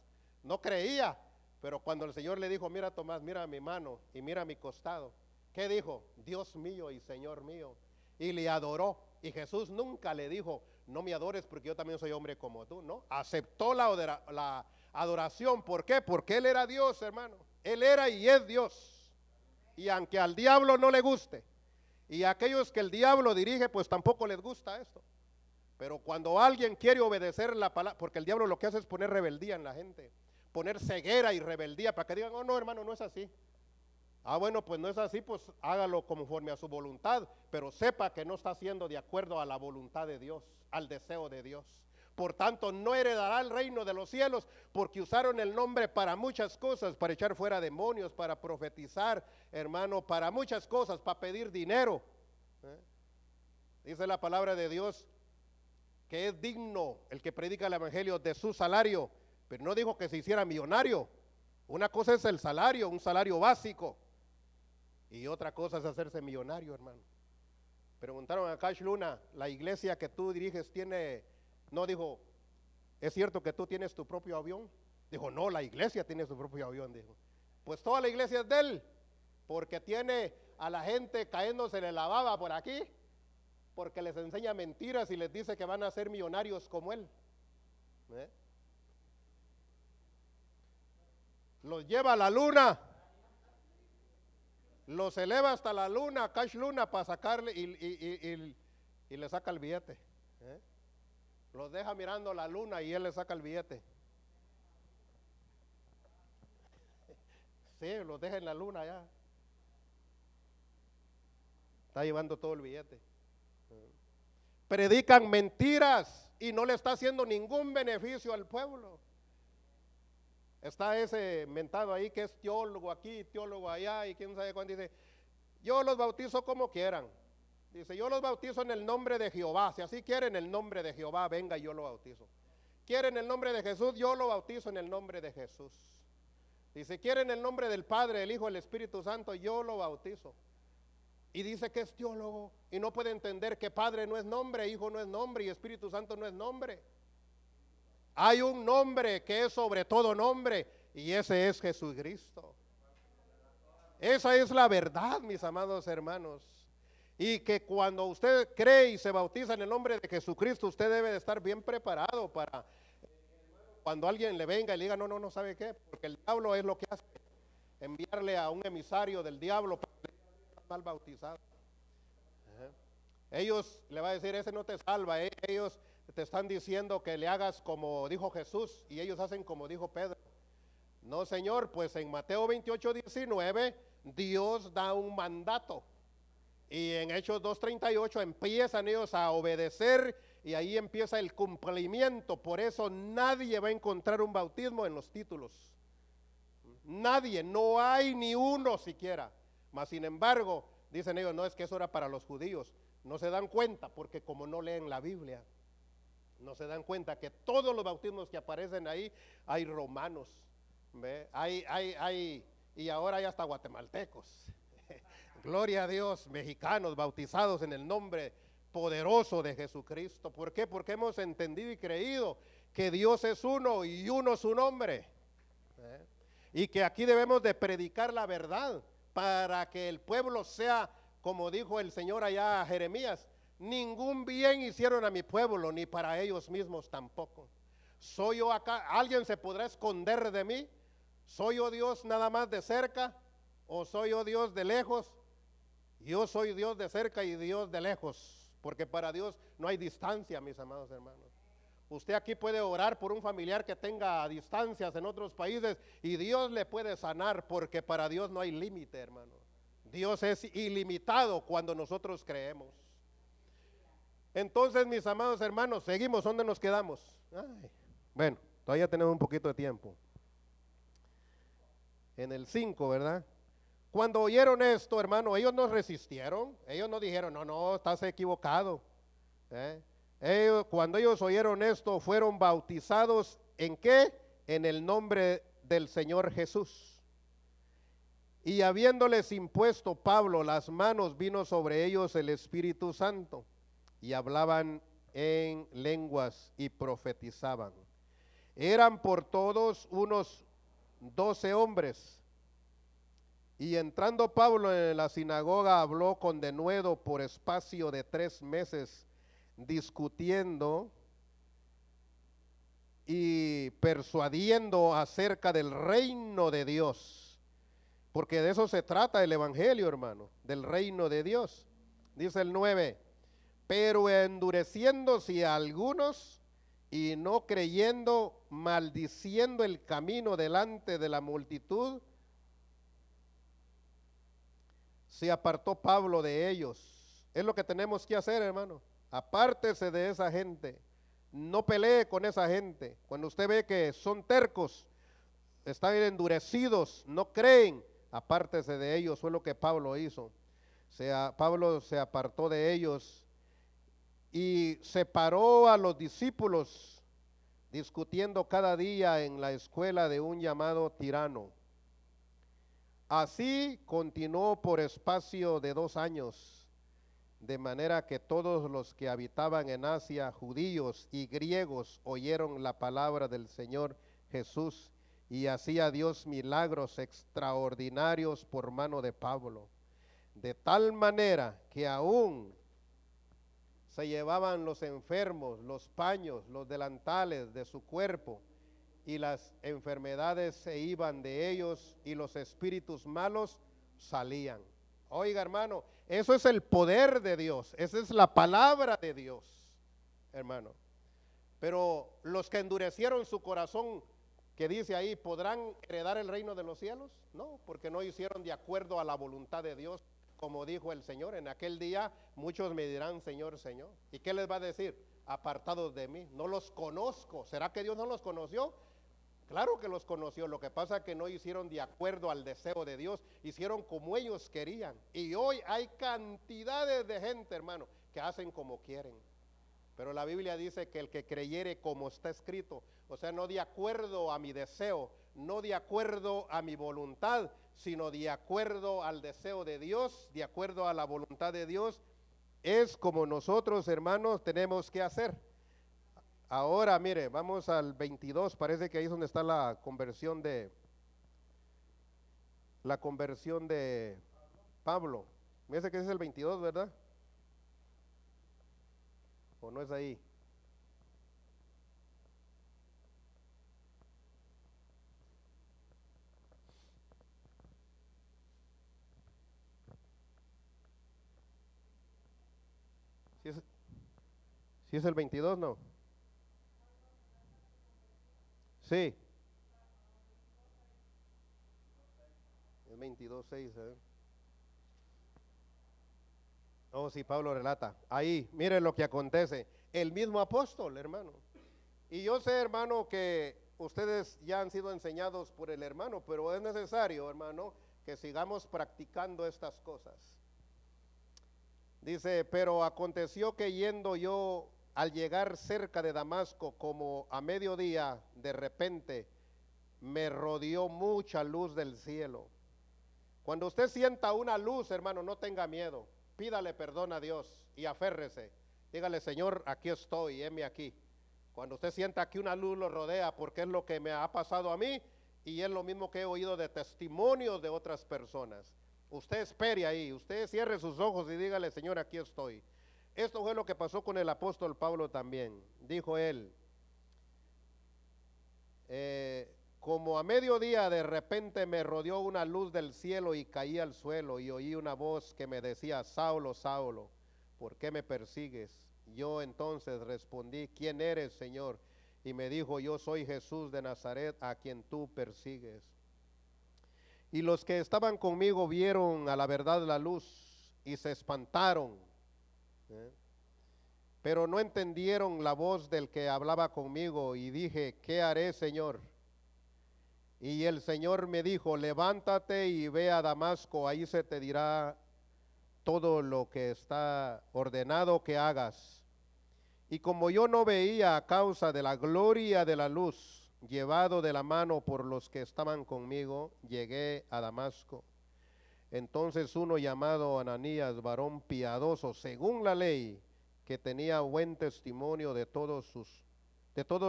No creía, pero cuando el Señor le dijo, mira Tomás, mira mi mano y mira mi costado, ¿qué dijo? Dios mío y Señor mío. Y le adoró. Y Jesús nunca le dijo, no me adores porque yo también soy hombre como tú, ¿no? Aceptó la adoración. ¿Por qué? Porque Él era Dios, hermano. Él era y es Dios. Y aunque al diablo no le guste, y a aquellos que el diablo dirige, pues tampoco les gusta esto. Pero cuando alguien quiere obedecer la palabra, porque el diablo lo que hace es poner rebeldía en la gente, poner ceguera y rebeldía para que digan, oh no, hermano, no es así. Ah, bueno, pues no es así, pues hágalo conforme a su voluntad, pero sepa que no está haciendo de acuerdo a la voluntad de Dios, al deseo de Dios. Por tanto, no heredará el reino de los cielos, porque usaron el nombre para muchas cosas, para echar fuera demonios, para profetizar, hermano, para muchas cosas, para pedir dinero. Dice la palabra de Dios que es digno el que predica el evangelio de su salario, pero no dijo que se hiciera millonario. Una cosa es el salario, un salario básico, y otra cosa es hacerse millonario, hermano. Preguntaron a Cash Luna, la iglesia que tú diriges tiene, no, dijo, ¿es cierto que tú tienes tu propio avión? Dijo, no, la iglesia tiene su propio avión, dijo. Pues toda la iglesia es de él, porque tiene a la gente cayéndose de la baba por aquí, porque les enseña mentiras y les dice que van a ser millonarios como él. Los lleva a la luna, los eleva hasta la luna, Cash Luna, para sacarle y le saca el billete. Los deja mirando la luna y él le saca el billete. Sí, los deja en la luna ya. Está llevando todo el billete. Predican mentiras y no le está haciendo ningún beneficio al pueblo. Está ese mentado ahí que es teólogo aquí, teólogo allá y quién sabe cuándo dice, yo los bautizo como quieran. Dice, yo los bautizo en el nombre de Jehová. Si así quieren el nombre de Jehová, venga, yo lo bautizo. Quieren el nombre de Jesús, yo lo bautizo en el nombre de Jesús. Dice, quieren el nombre del Padre, del Hijo, del Espíritu Santo, yo lo bautizo. Y dice que es teólogo y no puede entender que Padre no es nombre, Hijo no es nombre y Espíritu Santo no es nombre. Hay un nombre que es sobre todo nombre y ese es Jesucristo. Esa es la verdad, mis amados hermanos. Y que cuando usted cree y se bautiza en el nombre de Jesucristo, usted debe de estar bien preparado para cuando alguien le venga y le diga, no, ¿sabe qué? Porque el diablo es lo que hace, enviarle a un emisario del diablo para que esté mal bautizado. Ellos le va a decir, ese no te salva, ellos te están diciendo que le hagas como dijo Jesús y ellos hacen como dijo Pedro. No, Señor, pues en Mateo 28:19 Dios da un mandato y en Hechos 2:38 empiezan ellos a obedecer y ahí empieza el cumplimiento. Por eso nadie va a encontrar un bautismo en los títulos. Nadie, no hay ni uno siquiera. Mas sin embargo, dicen ellos, no, es que eso era para los judíos. No se dan cuenta porque como no leen la Biblia, no se dan cuenta que todos los bautismos que aparecen ahí, hay romanos, ¿ve? Y ahora hay hasta guatemaltecos. Gloria a Dios, mexicanos bautizados en el nombre poderoso de Jesucristo. ¿Por qué? Porque hemos entendido y creído que Dios es uno y uno su nombre. Y que aquí debemos de predicar la verdad para que el pueblo sea, como dijo el Señor allá a Jeremías, ningún bien hicieron a mi pueblo, ni para ellos mismos tampoco. ¿Soy yo acá? ¿Alguien se podrá esconder de mí? ¿Soy yo Dios nada más de cerca o soy yo Dios de lejos? Yo soy Dios de cerca y Dios de lejos, porque para Dios no hay distancia, mis amados hermanos. Usted aquí puede orar por un familiar que tenga distancias en otros países y Dios le puede sanar, porque para Dios no hay límite, hermano. Dios es ilimitado cuando nosotros creemos. Entonces, mis amados hermanos, seguimos, ¿dónde nos quedamos? Bueno, todavía tenemos un poquito de tiempo. En el 5, ¿verdad? Cuando oyeron esto, hermano, ellos no resistieron, ellos no dijeron, no, estás equivocado. Cuando ellos oyeron esto, fueron bautizados, ¿en qué? En el nombre del Señor Jesús. Y habiéndoles impuesto Pablo las manos, vino sobre ellos el Espíritu Santo, y hablaban en lenguas y profetizaban. Eran por todos unos 12 hombres. Y entrando Pablo en la sinagoga, habló con denuedo por espacio de 3 meses, discutiendo y persuadiendo acerca del reino de Dios, porque de eso se trata el evangelio, hermano, del reino de Dios. Dice el 9, pero endureciéndose algunos y no creyendo, maldiciendo el camino delante de la multitud, se apartó Pablo de ellos. Es lo que tenemos que hacer, hermano. Apártese de esa gente. No pelee con esa gente. Cuando usted ve que son tercos, están endurecidos, no creen, apártese de ellos. Fue lo que Pablo hizo. Pablo se apartó de ellos y separó a los discípulos, discutiendo cada día en la escuela de un llamado Tirano. Así continuó por espacio de 2 años, de manera que todos los que habitaban en Asia, judíos y griegos, oyeron la palabra del Señor Jesús, y hacía Dios milagros extraordinarios por mano de Pablo, de tal manera que aún se llevaban los enfermos, los paños, los delantales de su cuerpo, y las enfermedades se iban de ellos y los espíritus malos salían. Oiga, hermano, eso es el poder de Dios, esa es la palabra de Dios, hermano. Pero los que endurecieron su corazón que dice ahí, ¿podrán heredar el reino de los cielos? No, porque no hicieron de acuerdo a la voluntad de Dios, como dijo el Señor. En aquel día muchos me dirán, Señor, Señor. ¿Y qué les va a decir? Apartados de mí, no los conozco. ¿Será que Dios no los conoció? Claro que los conoció, lo que pasa es que no hicieron de acuerdo al deseo de Dios, hicieron como ellos querían. Y hoy hay cantidades de gente, hermano, que hacen como quieren. Pero la Biblia dice que el que creyere como está escrito, o sea, no de acuerdo a mi deseo, no de acuerdo a mi voluntad, sino de acuerdo al deseo de Dios, de acuerdo a la voluntad de Dios, es como nosotros, hermanos, tenemos que hacer. Ahora, mire, vamos al 22, parece que ahí es donde está la conversión de Pablo. Me dice que ese es el 22, ¿verdad? ¿O no es ahí? Si es el 22, no. Sí, el 22:6. Oh, sí, Pablo relata. Ahí, mire lo que acontece. El mismo apóstol, hermano. Y yo sé, hermano, que ustedes ya han sido enseñados por el hermano, pero es necesario, hermano, que sigamos practicando estas cosas. Dice, pero aconteció que yendo yo al llegar cerca de Damasco, como a mediodía, de repente me rodeó mucha luz del cielo. Cuando usted sienta una luz, hermano, no tenga miedo. Pídale perdón a Dios y aférrese. Dígale, Señor, aquí estoy, heme aquí. Cuando usted sienta que una luz lo rodea, porque es lo que me ha pasado a mí y es lo mismo que he oído de testimonios de otras personas. Usted espere ahí, usted cierre sus ojos y dígale, Señor, aquí estoy. Esto fue lo que pasó con el apóstol Pablo también. Dijo él, como a mediodía de repente me rodeó una luz del cielo y caí al suelo y oí una voz que me decía, Saulo, Saulo, ¿por qué me persigues? Yo entonces respondí, ¿quién eres, Señor? Y me dijo, yo soy Jesús de Nazaret, a quien tú persigues. Y los que estaban conmigo vieron a la verdad la luz y se espantaron, pero no entendieron la voz del que hablaba conmigo y dije, ¿qué haré, Señor? Y el Señor me dijo, levántate y ve a Damasco, ahí se te dirá todo lo que está ordenado que hagas. Y como yo no veía a causa de la gloria de la luz, llevado de la mano por los que estaban conmigo, llegué a Damasco. Entonces uno llamado Ananías, varón piadoso según la ley, que tenía buen testimonio de todos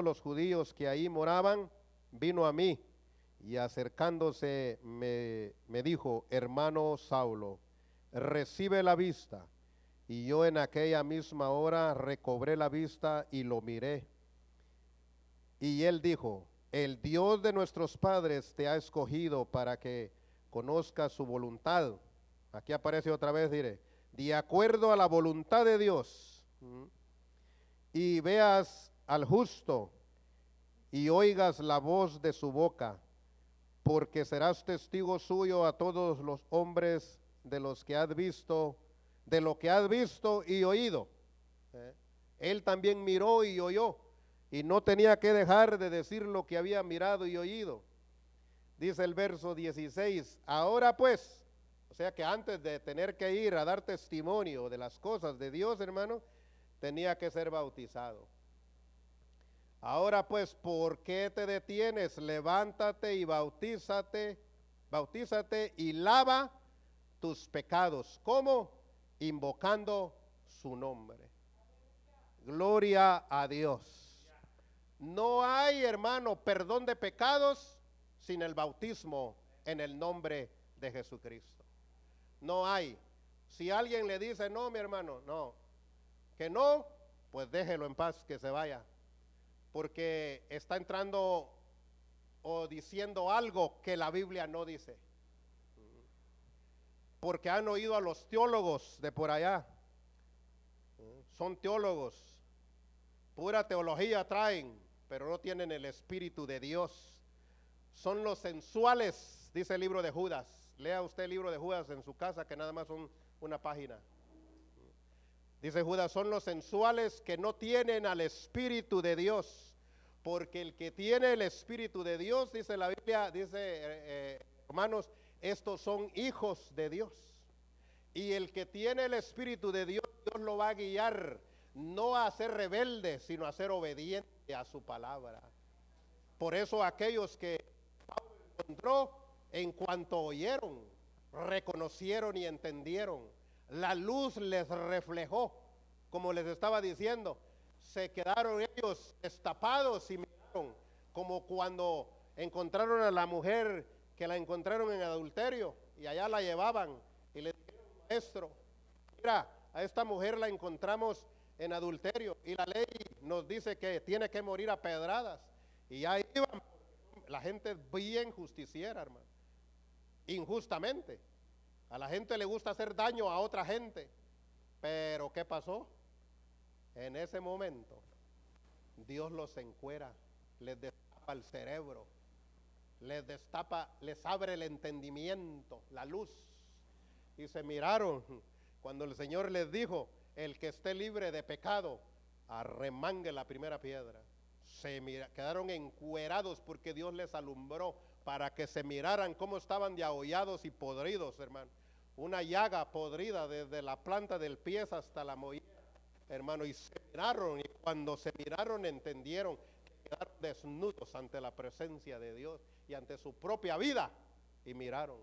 los judíos que ahí moraban, vino a mí y acercándose me dijo, hermano Saulo, recibe la vista. Y yo en aquella misma hora recobré la vista y lo miré. Y él dijo, el Dios de nuestros padres te ha escogido para que conozcas su voluntad. Aquí aparece otra vez, diré, de acuerdo a la voluntad de Dios. Y veas al justo y oigas la voz de su boca, porque serás testigo suyo a todos los hombres de los que has visto, de lo que has visto y oído. Él también miró y oyó, y no tenía que dejar de decir lo que había mirado y oído. Dice el verso 16, ahora pues, o sea que antes de tener que ir a dar testimonio de las cosas de Dios, hermano, tenía que ser bautizado. Ahora pues, ¿por qué te detienes? Levántate y bautízate y lava tus pecados. ¿Cómo? Invocando su nombre. Gloria a Dios. No hay, hermano, perdón de pecados sin el bautismo en el nombre de Jesucristo. No hay. Si alguien le dice, no, mi hermano, no, que no, pues déjelo en paz, que se vaya. Porque está entrando o diciendo algo que la Biblia no dice. Porque han oído a los teólogos de por allá. Son teólogos. Pura teología traen, pero no tienen el Espíritu de Dios. son los sensuales, dice el libro de Judas. Lea usted el libro de Judas en su casa, que nada más son una página. Dice Judas, son los sensuales que no tienen al Espíritu de Dios, porque el que tiene el Espíritu de Dios, dice la Biblia, dice Romanos, estos son hijos de Dios. Y el que tiene el Espíritu de Dios, Dios lo va a guiar, no a ser rebelde, sino a ser obediente a su palabra. Por eso aquellos que Pablo encontró, en cuanto oyeron, reconocieron y entendieron, la luz les reflejó, como les estaba diciendo, se quedaron ellos destapados y miraron, como cuando encontraron a la mujer que la encontraron en adulterio y allá la llevaban y le dijeron, maestro, mira, a esta mujer la encontramos en adulterio y la ley nos dice que tiene que morir a pedradas. Y ahí iban, la gente bien justiciera, hermano, injustamente. A la gente le gusta hacer daño a otra gente, pero ¿qué pasó? En ese momento, Dios los encuera, les destapa el cerebro, les destapa, les abre el entendimiento, la luz, y se miraron cuando el Señor les dijo, el que esté libre de pecado, arremangue la primera piedra. Quedaron encuerados porque Dios les alumbró para que se miraran cómo estaban de ahollados y podridos, hermano. Una llaga podrida desde la planta del pie hasta la mollera, hermano, y se miraron, y cuando se miraron entendieron que quedaron desnudos ante la presencia de Dios y ante su propia vida, y miraron.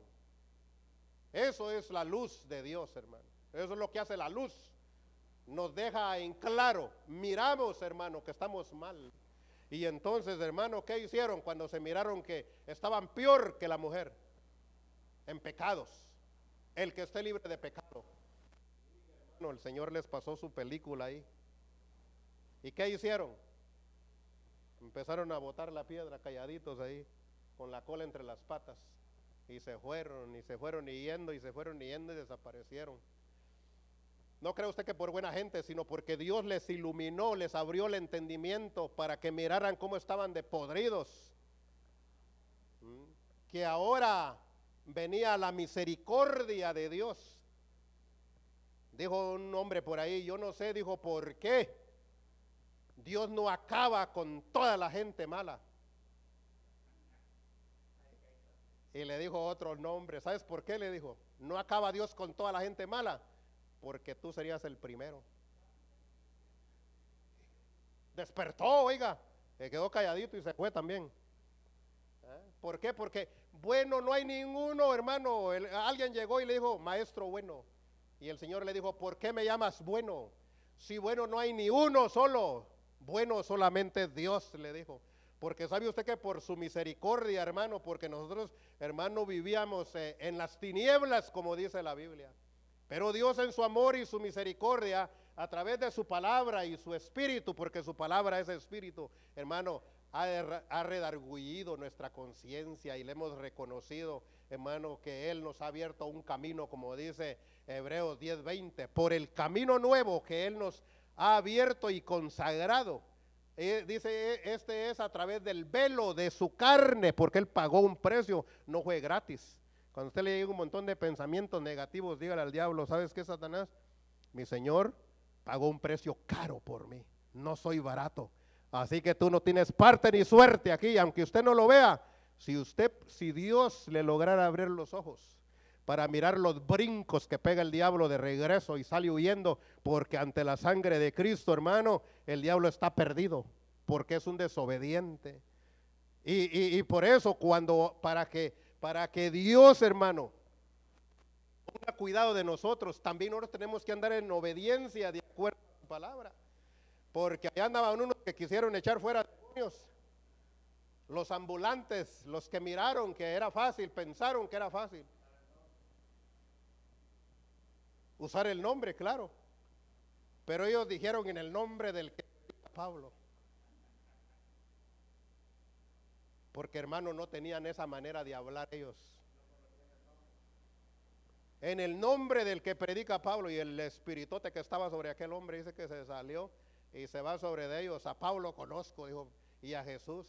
Eso es la luz de Dios, hermano. Eso es lo que hace la luz. Nos deja en claro, miramos, hermano, que estamos mal. Y entonces, hermano, ¿qué hicieron cuando se miraron que estaban peor que la mujer? En pecados. El que esté libre de pecado. Hermano, el Señor les pasó su película ahí. ¿Y qué hicieron? Empezaron a botar la piedra calladitos ahí, con la cola entre las patas. Y se fueron yendo, y se fueron yendo y desaparecieron. No cree usted que por buena gente, sino porque Dios les iluminó, les abrió el entendimiento para que miraran cómo estaban de podridos. Que ahora venía la misericordia de Dios. Dijo un hombre por ahí, yo no sé, dijo, ¿por qué Dios no acaba con toda la gente mala? Y le dijo otro nombre, ¿sabes por qué? Le dijo, no acaba Dios con toda la gente mala, porque tú serías el primero. Despertó, oiga, se quedó calladito y se fue también. ¿Por qué? Porque bueno no hay ninguno, hermano. Alguien llegó y le dijo, maestro bueno. Y el Señor le dijo, ¿por qué me llamas bueno? Si bueno no hay ni uno solo, bueno solamente Dios, le dijo. Porque sabe usted que por su misericordia, hermano, porque nosotros, hermano, vivíamos en las tinieblas, como dice la Biblia. Pero Dios en su amor y su misericordia, a través de su palabra y su espíritu, porque su palabra es espíritu, hermano, ha redargüido nuestra conciencia y le hemos reconocido, hermano, que Él nos ha abierto un camino, como dice Hebreos 10:20, por el camino nuevo que Él nos ha abierto y consagrado. Dice, este es a través del velo de su carne, porque Él pagó un precio, no fue gratis. Cuando usted le llega un montón de pensamientos negativos, dígale al diablo, ¿sabes qué, Satanás? Mi Señor pagó un precio caro por mí, no soy barato. Así que tú no tienes parte ni suerte aquí, aunque usted no lo vea. Si Dios le lograra abrir los ojos para mirar los brincos que pega el diablo de regreso y sale huyendo, porque ante la sangre de Cristo, hermano, el diablo está perdido, porque es un desobediente. Y por eso para que Dios, hermano, ponga cuidado de nosotros, también nosotros tenemos que andar en obediencia de acuerdo a su palabra. Porque allá andaban unos que quisieron echar fuera demonios. Los ambulantes, los que miraron que era fácil, pensaron que era fácil. Usar el nombre, claro. Pero ellos dijeron en el nombre del que Pablo. Porque, hermano, no tenían esa manera de hablar ellos. En el nombre del que predica Pablo, y el espiritote que estaba sobre aquel hombre dice que se salió y se va sobre de ellos. A Pablo conozco, dijo, y a Jesús.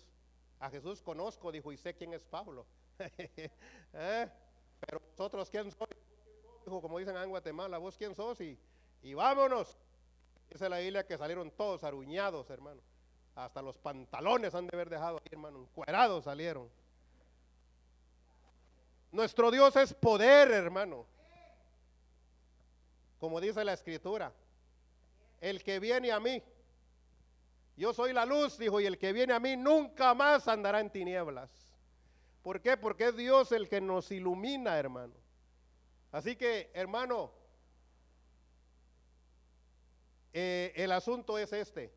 A Jesús conozco, dijo, y sé quién es Pablo. ¿Eh? Pero vosotros, ¿quién sois? Dijo, como dicen en Guatemala, ¿vos quién sos? Y vámonos. Dice la Biblia que salieron todos aruñados, hermano. Hasta los pantalones han de haber dejado ahí, hermano. Encuerados salieron. Nuestro Dios es poder, hermano. Como dice la Escritura. El que viene a mí, yo soy la luz, dijo, y el que viene a mí nunca más andará en tinieblas. ¿Por qué? Porque es Dios el que nos ilumina, hermano. Así que, hermano, el asunto es este,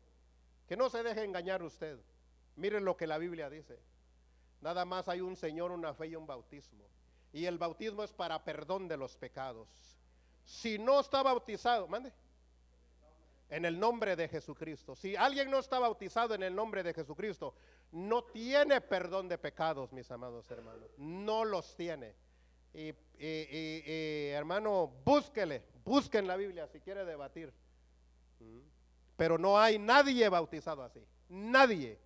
que no se deje engañar usted. Miren lo que la Biblia dice. Nada más hay un Señor, una fe y un bautismo. Y el bautismo es para perdón de los pecados. Si no está bautizado, mande. En el nombre de Jesucristo. Si alguien no está bautizado en el nombre de Jesucristo, no tiene perdón de pecados, mis amados hermanos. No los tiene. Y hermano, busquen la Biblia si quiere debatir. Pero no hay nadie bautizado así. Nadie.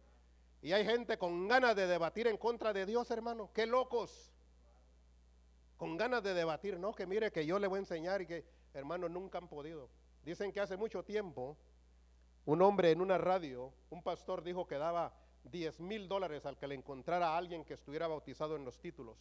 Y hay gente con ganas de debatir en contra de Dios, hermano. Qué locos. Con ganas de debatir, no, que mire que yo le voy a enseñar y que, hermano, nunca han podido. Dicen que hace mucho tiempo, un hombre en una radio, un pastor dijo que daba $10,000 al que le encontrara a alguien que estuviera bautizado en los títulos.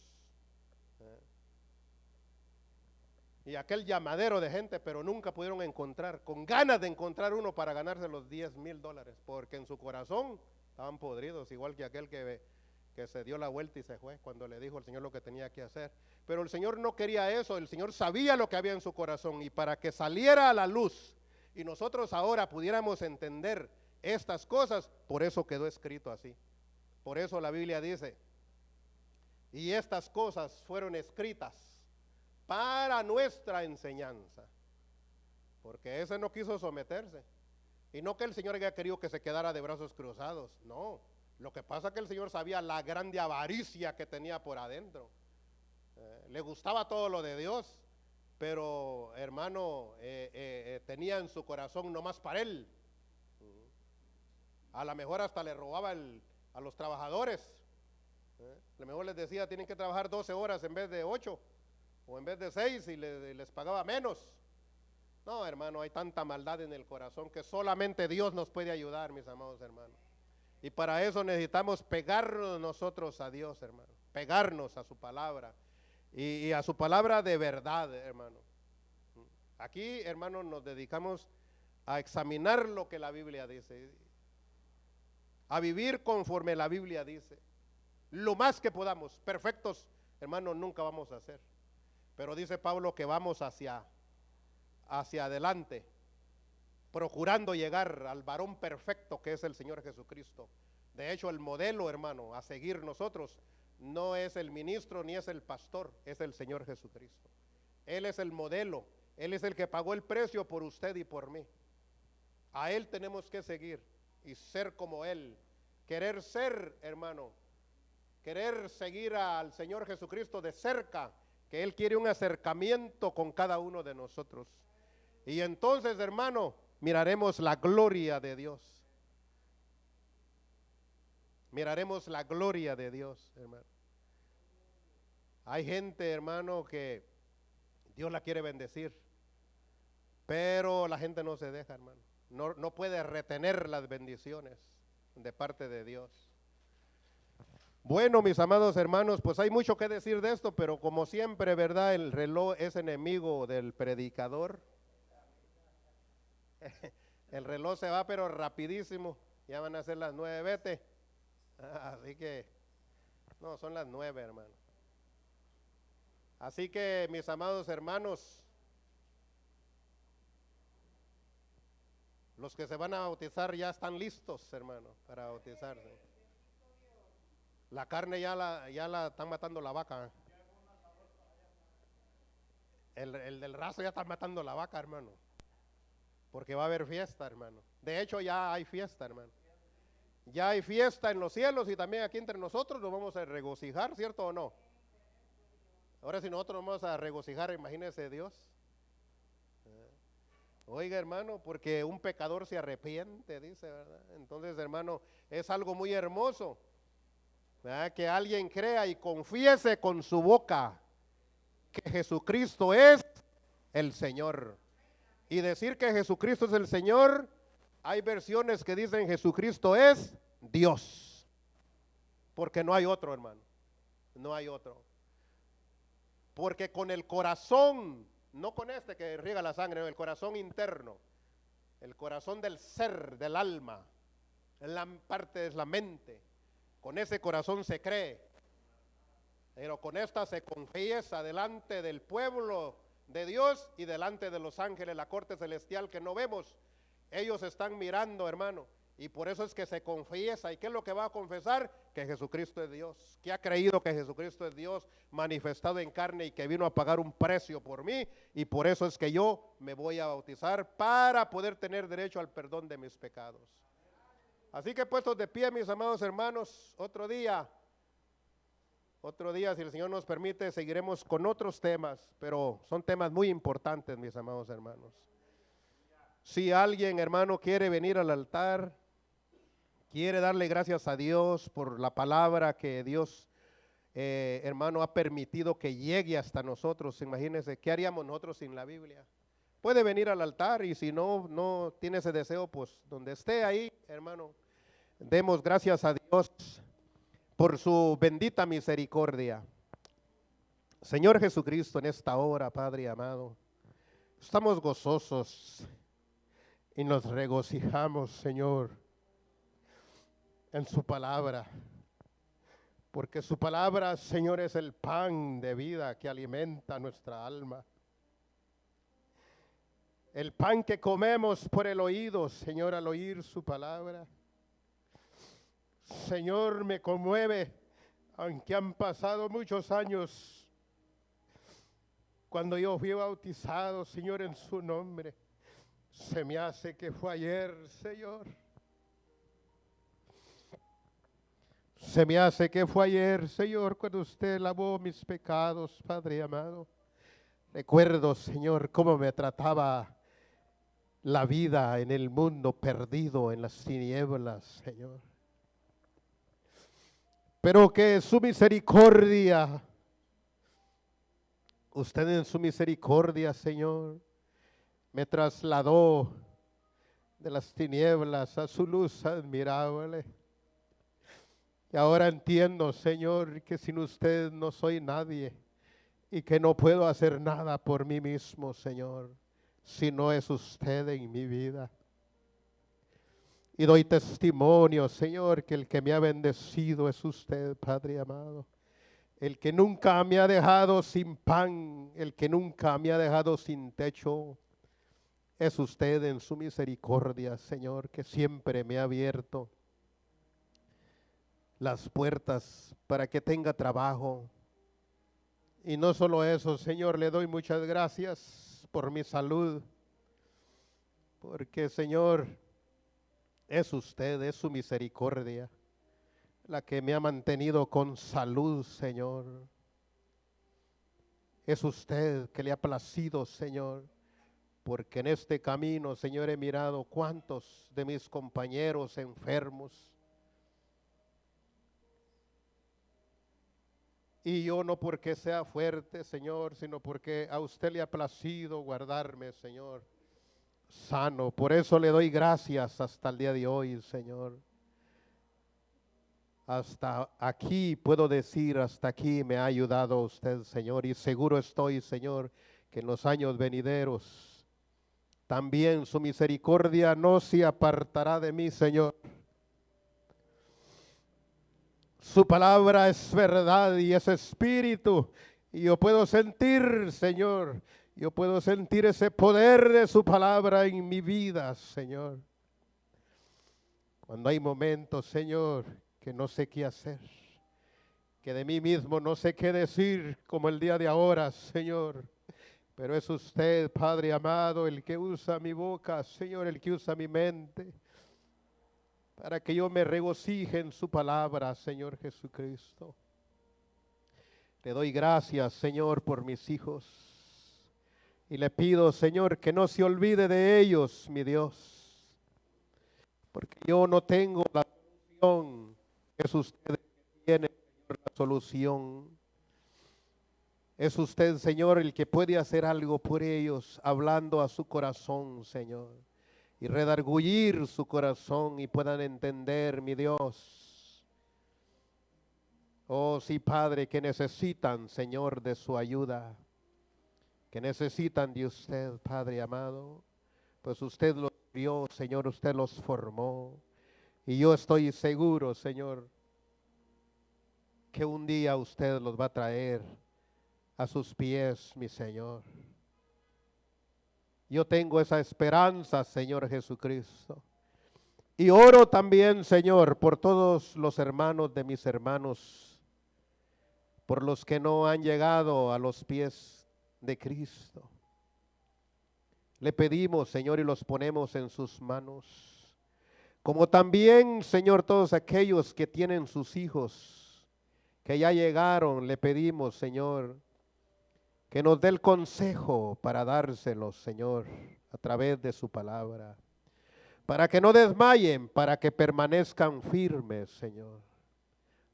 Y aquel llamadero de gente, pero nunca pudieron encontrar, con ganas de encontrar uno para ganarse los $10,000, porque en su corazón estaban podridos, igual que aquel que se dio la vuelta y se fue cuando le dijo al Señor lo que tenía que hacer. Pero el Señor no quería eso, el Señor sabía lo que había en su corazón, y para que saliera a la luz y nosotros ahora pudiéramos entender estas cosas, por eso quedó escrito así. Por eso la Biblia dice, y estas cosas fueron escritas para nuestra enseñanza, porque ese no quiso someterse. Y no que el Señor haya querido que se quedara de brazos cruzados, no. Lo que pasa es que el Señor sabía la grande avaricia que tenía por adentro. Le gustaba todo lo de Dios, pero hermano, tenía en su corazón nomás para él. A lo mejor hasta le robaba a los trabajadores. A lo mejor les decía, tienen que trabajar 12 horas en vez de 8, o en vez de 6, y les pagaba menos. No, hermano, hay tanta maldad en el corazón que solamente Dios nos puede ayudar, mis amados hermanos. Y para eso necesitamos pegarnos nosotros a Dios, hermano. Pegarnos a su palabra. Y a su palabra de verdad, hermano. Aquí, hermano, nos dedicamos a examinar lo que la Biblia dice. A vivir conforme la Biblia dice. Lo más que podamos. Perfectos, hermano, nunca vamos a ser. Pero dice Pablo que vamos hacia adelante, procurando llegar al varón perfecto que es el Señor Jesucristo. De hecho, el modelo, hermano, a seguir nosotros no es el ministro ni es el pastor, es el Señor Jesucristo. Él es el modelo, Él es el que pagó el precio por usted y por mí. A Él tenemos que seguir y ser como Él. Querer ser, hermano, querer seguir al Señor Jesucristo de cerca, que Él quiere un acercamiento con cada uno de nosotros. Y entonces, hermano, miraremos la gloria de Dios. Miraremos la gloria de Dios, hermano. Hay gente, hermano, que Dios la quiere bendecir, pero la gente no se deja, hermano. No puede retener las bendiciones de parte de Dios. Bueno, mis amados hermanos, pues hay mucho que decir de esto, pero como siempre, ¿verdad? El reloj es enemigo del predicador. El reloj se va pero rapidísimo, ya van a ser las 9, vete. Así que, no, son las 9, hermano. Así que, mis amados hermanos, los que se van a bautizar ya están listos, hermano, para bautizarse. La carne ya la están matando la vaca. El del raso ya está matando la vaca, hermano. Porque va a haber fiesta, hermano. De hecho, ya hay fiesta, hermano. Ya hay fiesta en los cielos y también aquí entre nosotros nos vamos a regocijar, ¿cierto o no? Ahora si nosotros nos vamos a regocijar, imagínese Dios. Oiga, hermano, porque un pecador se arrepiente, dice, ¿verdad? Entonces, hermano, es algo muy hermoso. ¿verdad? Que alguien crea y confiese con su boca que Jesucristo es el Señor. Y decir que Jesucristo es el Señor, hay versiones que dicen Jesucristo es Dios. Porque no hay otro, hermano. No hay otro. Porque con el corazón, no con este que riega la sangre, no, el corazón interno, el corazón del ser, del alma, la parte es la mente. Con ese corazón se cree, pero con esta se confiesa delante del pueblo de Dios y delante de los ángeles, la corte celestial que no vemos. Ellos están mirando, hermano, y por eso es que se confiesa. ¿Y qué es lo que va a confesar? Que Jesucristo es Dios, que ha creído que Jesucristo es Dios manifestado en carne y que vino a pagar un precio por mí, y por eso es que yo me voy a bautizar para poder tener derecho al perdón de mis pecados. Así que puestos de pie, mis amados hermanos, otro día, si el Señor nos permite, seguiremos con otros temas, pero son temas muy importantes, mis amados hermanos. Si alguien, hermano, quiere venir al altar, quiere darle gracias a Dios por la palabra que Dios, hermano, ha permitido que llegue hasta nosotros, imagínense, ¿qué haríamos nosotros sin la Biblia? Puede venir al altar, y si no tiene ese deseo, pues donde esté ahí, hermano, demos gracias a Dios por su bendita misericordia. Señor Jesucristo, en esta hora, Padre amado, estamos gozosos y nos regocijamos, Señor, en su palabra, porque su palabra, Señor, es el pan de vida que alimenta nuestra alma. El pan que comemos por el oído, Señor, al oír su palabra. Señor, me conmueve, aunque han pasado muchos años, cuando yo fui bautizado, Señor, en su nombre, se me hace que fue ayer, Señor. Se me hace que fue ayer, Señor, cuando usted lavó mis pecados, Padre amado. Recuerdo, Señor, cómo me trataba la vida en el mundo perdido, en las tinieblas, Señor. Pero que su misericordia, usted en su misericordia, Señor, me trasladó de las tinieblas a su luz admirable. Y ahora entiendo, Señor, que sin usted no soy nadie y que no puedo hacer nada por mí mismo, Señor, si no es usted en mi vida. Y doy testimonio, Señor, que el que me ha bendecido es usted, Padre amado. El que nunca me ha dejado sin pan, el que nunca me ha dejado sin techo, es usted en su misericordia, Señor, que siempre me ha abierto las puertas para que tenga trabajo. Y no solo eso, Señor, le doy muchas gracias por mi salud, porque, Señor, es usted, es su misericordia la que me ha mantenido con salud, Señor. Es usted que le ha placido, Señor, porque en este camino, Señor, he mirado cuántos de mis compañeros enfermos. Y yo no porque sea fuerte, Señor, sino porque a usted le ha placido guardarme, Señor, sano. Por eso le doy gracias hasta el día de hoy, Señor. Hasta aquí puedo decir, hasta aquí me ha ayudado usted, Señor, y seguro estoy, Señor, que en los años venideros también su misericordia no se apartará de mí, Señor. Su palabra es verdad y es espíritu, y yo puedo sentir, Señor, yo puedo sentir ese poder de su palabra en mi vida, Señor. Cuando hay momentos, Señor, que no sé qué hacer, que de mí mismo no sé qué decir, como el día de ahora, Señor, pero es usted, Padre amado, el que usa mi boca, Señor, el que usa mi mente, para que yo me regocije en su palabra, Señor Jesucristo. Le doy gracias, Señor, por mis hijos, y le pido, Señor, que no se olvide de ellos, mi Dios, porque yo no tengo la solución, es usted el que tiene, Señor, la solución. Es usted, Señor, el que puede hacer algo por ellos, hablando a su corazón, Señor, y redargullir su corazón y puedan entender, mi Dios. Oh, sí, Padre, que necesitan, Señor, de su ayuda, que necesitan de usted, Padre amado, pues usted los crió, Señor, usted los formó. Y yo estoy seguro, Señor, que un día usted los va a traer a sus pies, mi Señor. Yo tengo esa esperanza, Señor Jesucristo. Y oro también, Señor, por todos los hermanos de mis hermanos, por los que no han llegado a los pies de Cristo. Le pedimos, Señor, y los ponemos en sus manos. Como también, Señor, todos aquellos que tienen sus hijos, que ya llegaron, le pedimos, Señor, que nos dé el consejo para dárselos, Señor, a través de su palabra. Para que no desmayen, para que permanezcan firmes, Señor.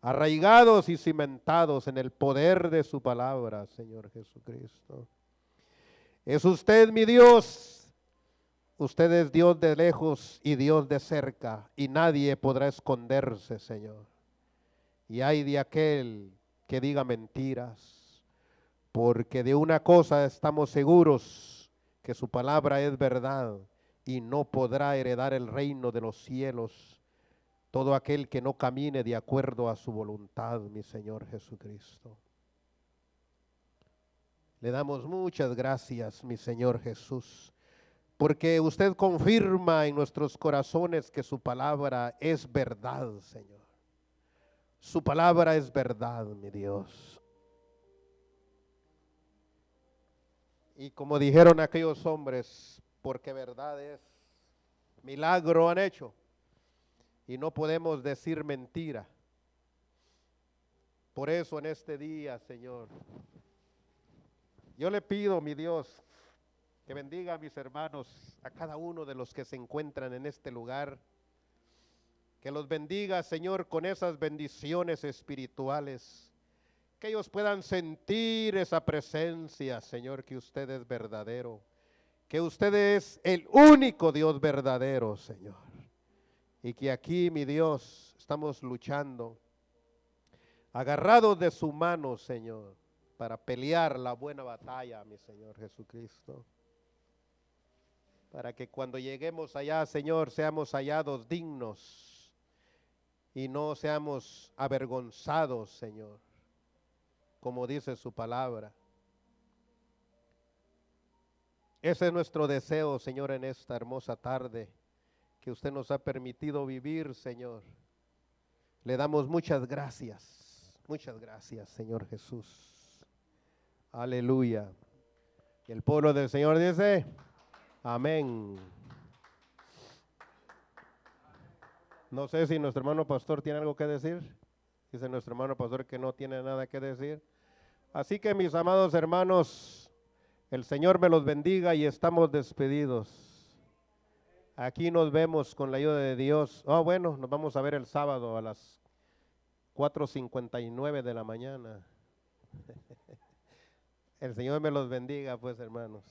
Arraigados y cimentados en el poder de su palabra, Señor Jesucristo. Es usted mi Dios. Usted es Dios de lejos y Dios de cerca, y nadie podrá esconderse, Señor. Y hay de aquel que diga mentiras, porque de una cosa estamos seguros, que su palabra es verdad, y no podrá heredar el reino de los cielos todo aquel que no camine de acuerdo a su voluntad, mi Señor Jesucristo. Le damos muchas gracias, mi Señor Jesús, porque usted confirma en nuestros corazones que su palabra es verdad, Señor. Su palabra es verdad, mi Dios. Y como dijeron aquellos hombres, porque verdad es, milagro han hecho. Y no podemos decir mentira. Por eso en este día, Señor, yo le pido, mi Dios, que bendiga a mis hermanos, a cada uno de los que se encuentran en este lugar, que los bendiga, Señor, con esas bendiciones espirituales, que ellos puedan sentir esa presencia, Señor, que usted es verdadero, que usted es el único Dios verdadero, Señor, y que aquí, mi Dios, estamos luchando, agarrados de su mano, Señor, para pelear la buena batalla, mi Señor Jesucristo. Para que cuando lleguemos allá, Señor, seamos hallados dignos y no seamos avergonzados, Señor, como dice su palabra. Ese es nuestro deseo, Señor, en esta hermosa tarde que usted nos ha permitido vivir, Señor. Le damos muchas gracias, Señor Jesús. Aleluya. Y el pueblo del Señor dice, amén. No sé si nuestro hermano pastor tiene algo que decir. Dice nuestro hermano pastor que no tiene nada que decir. Así que mis amados hermanos, el Señor me los bendiga y estamos despedidos. Aquí nos vemos con la ayuda de Dios. Bueno, nos vamos a ver el sábado a las 4:59 de la mañana. El Señor me los bendiga, pues, hermanos.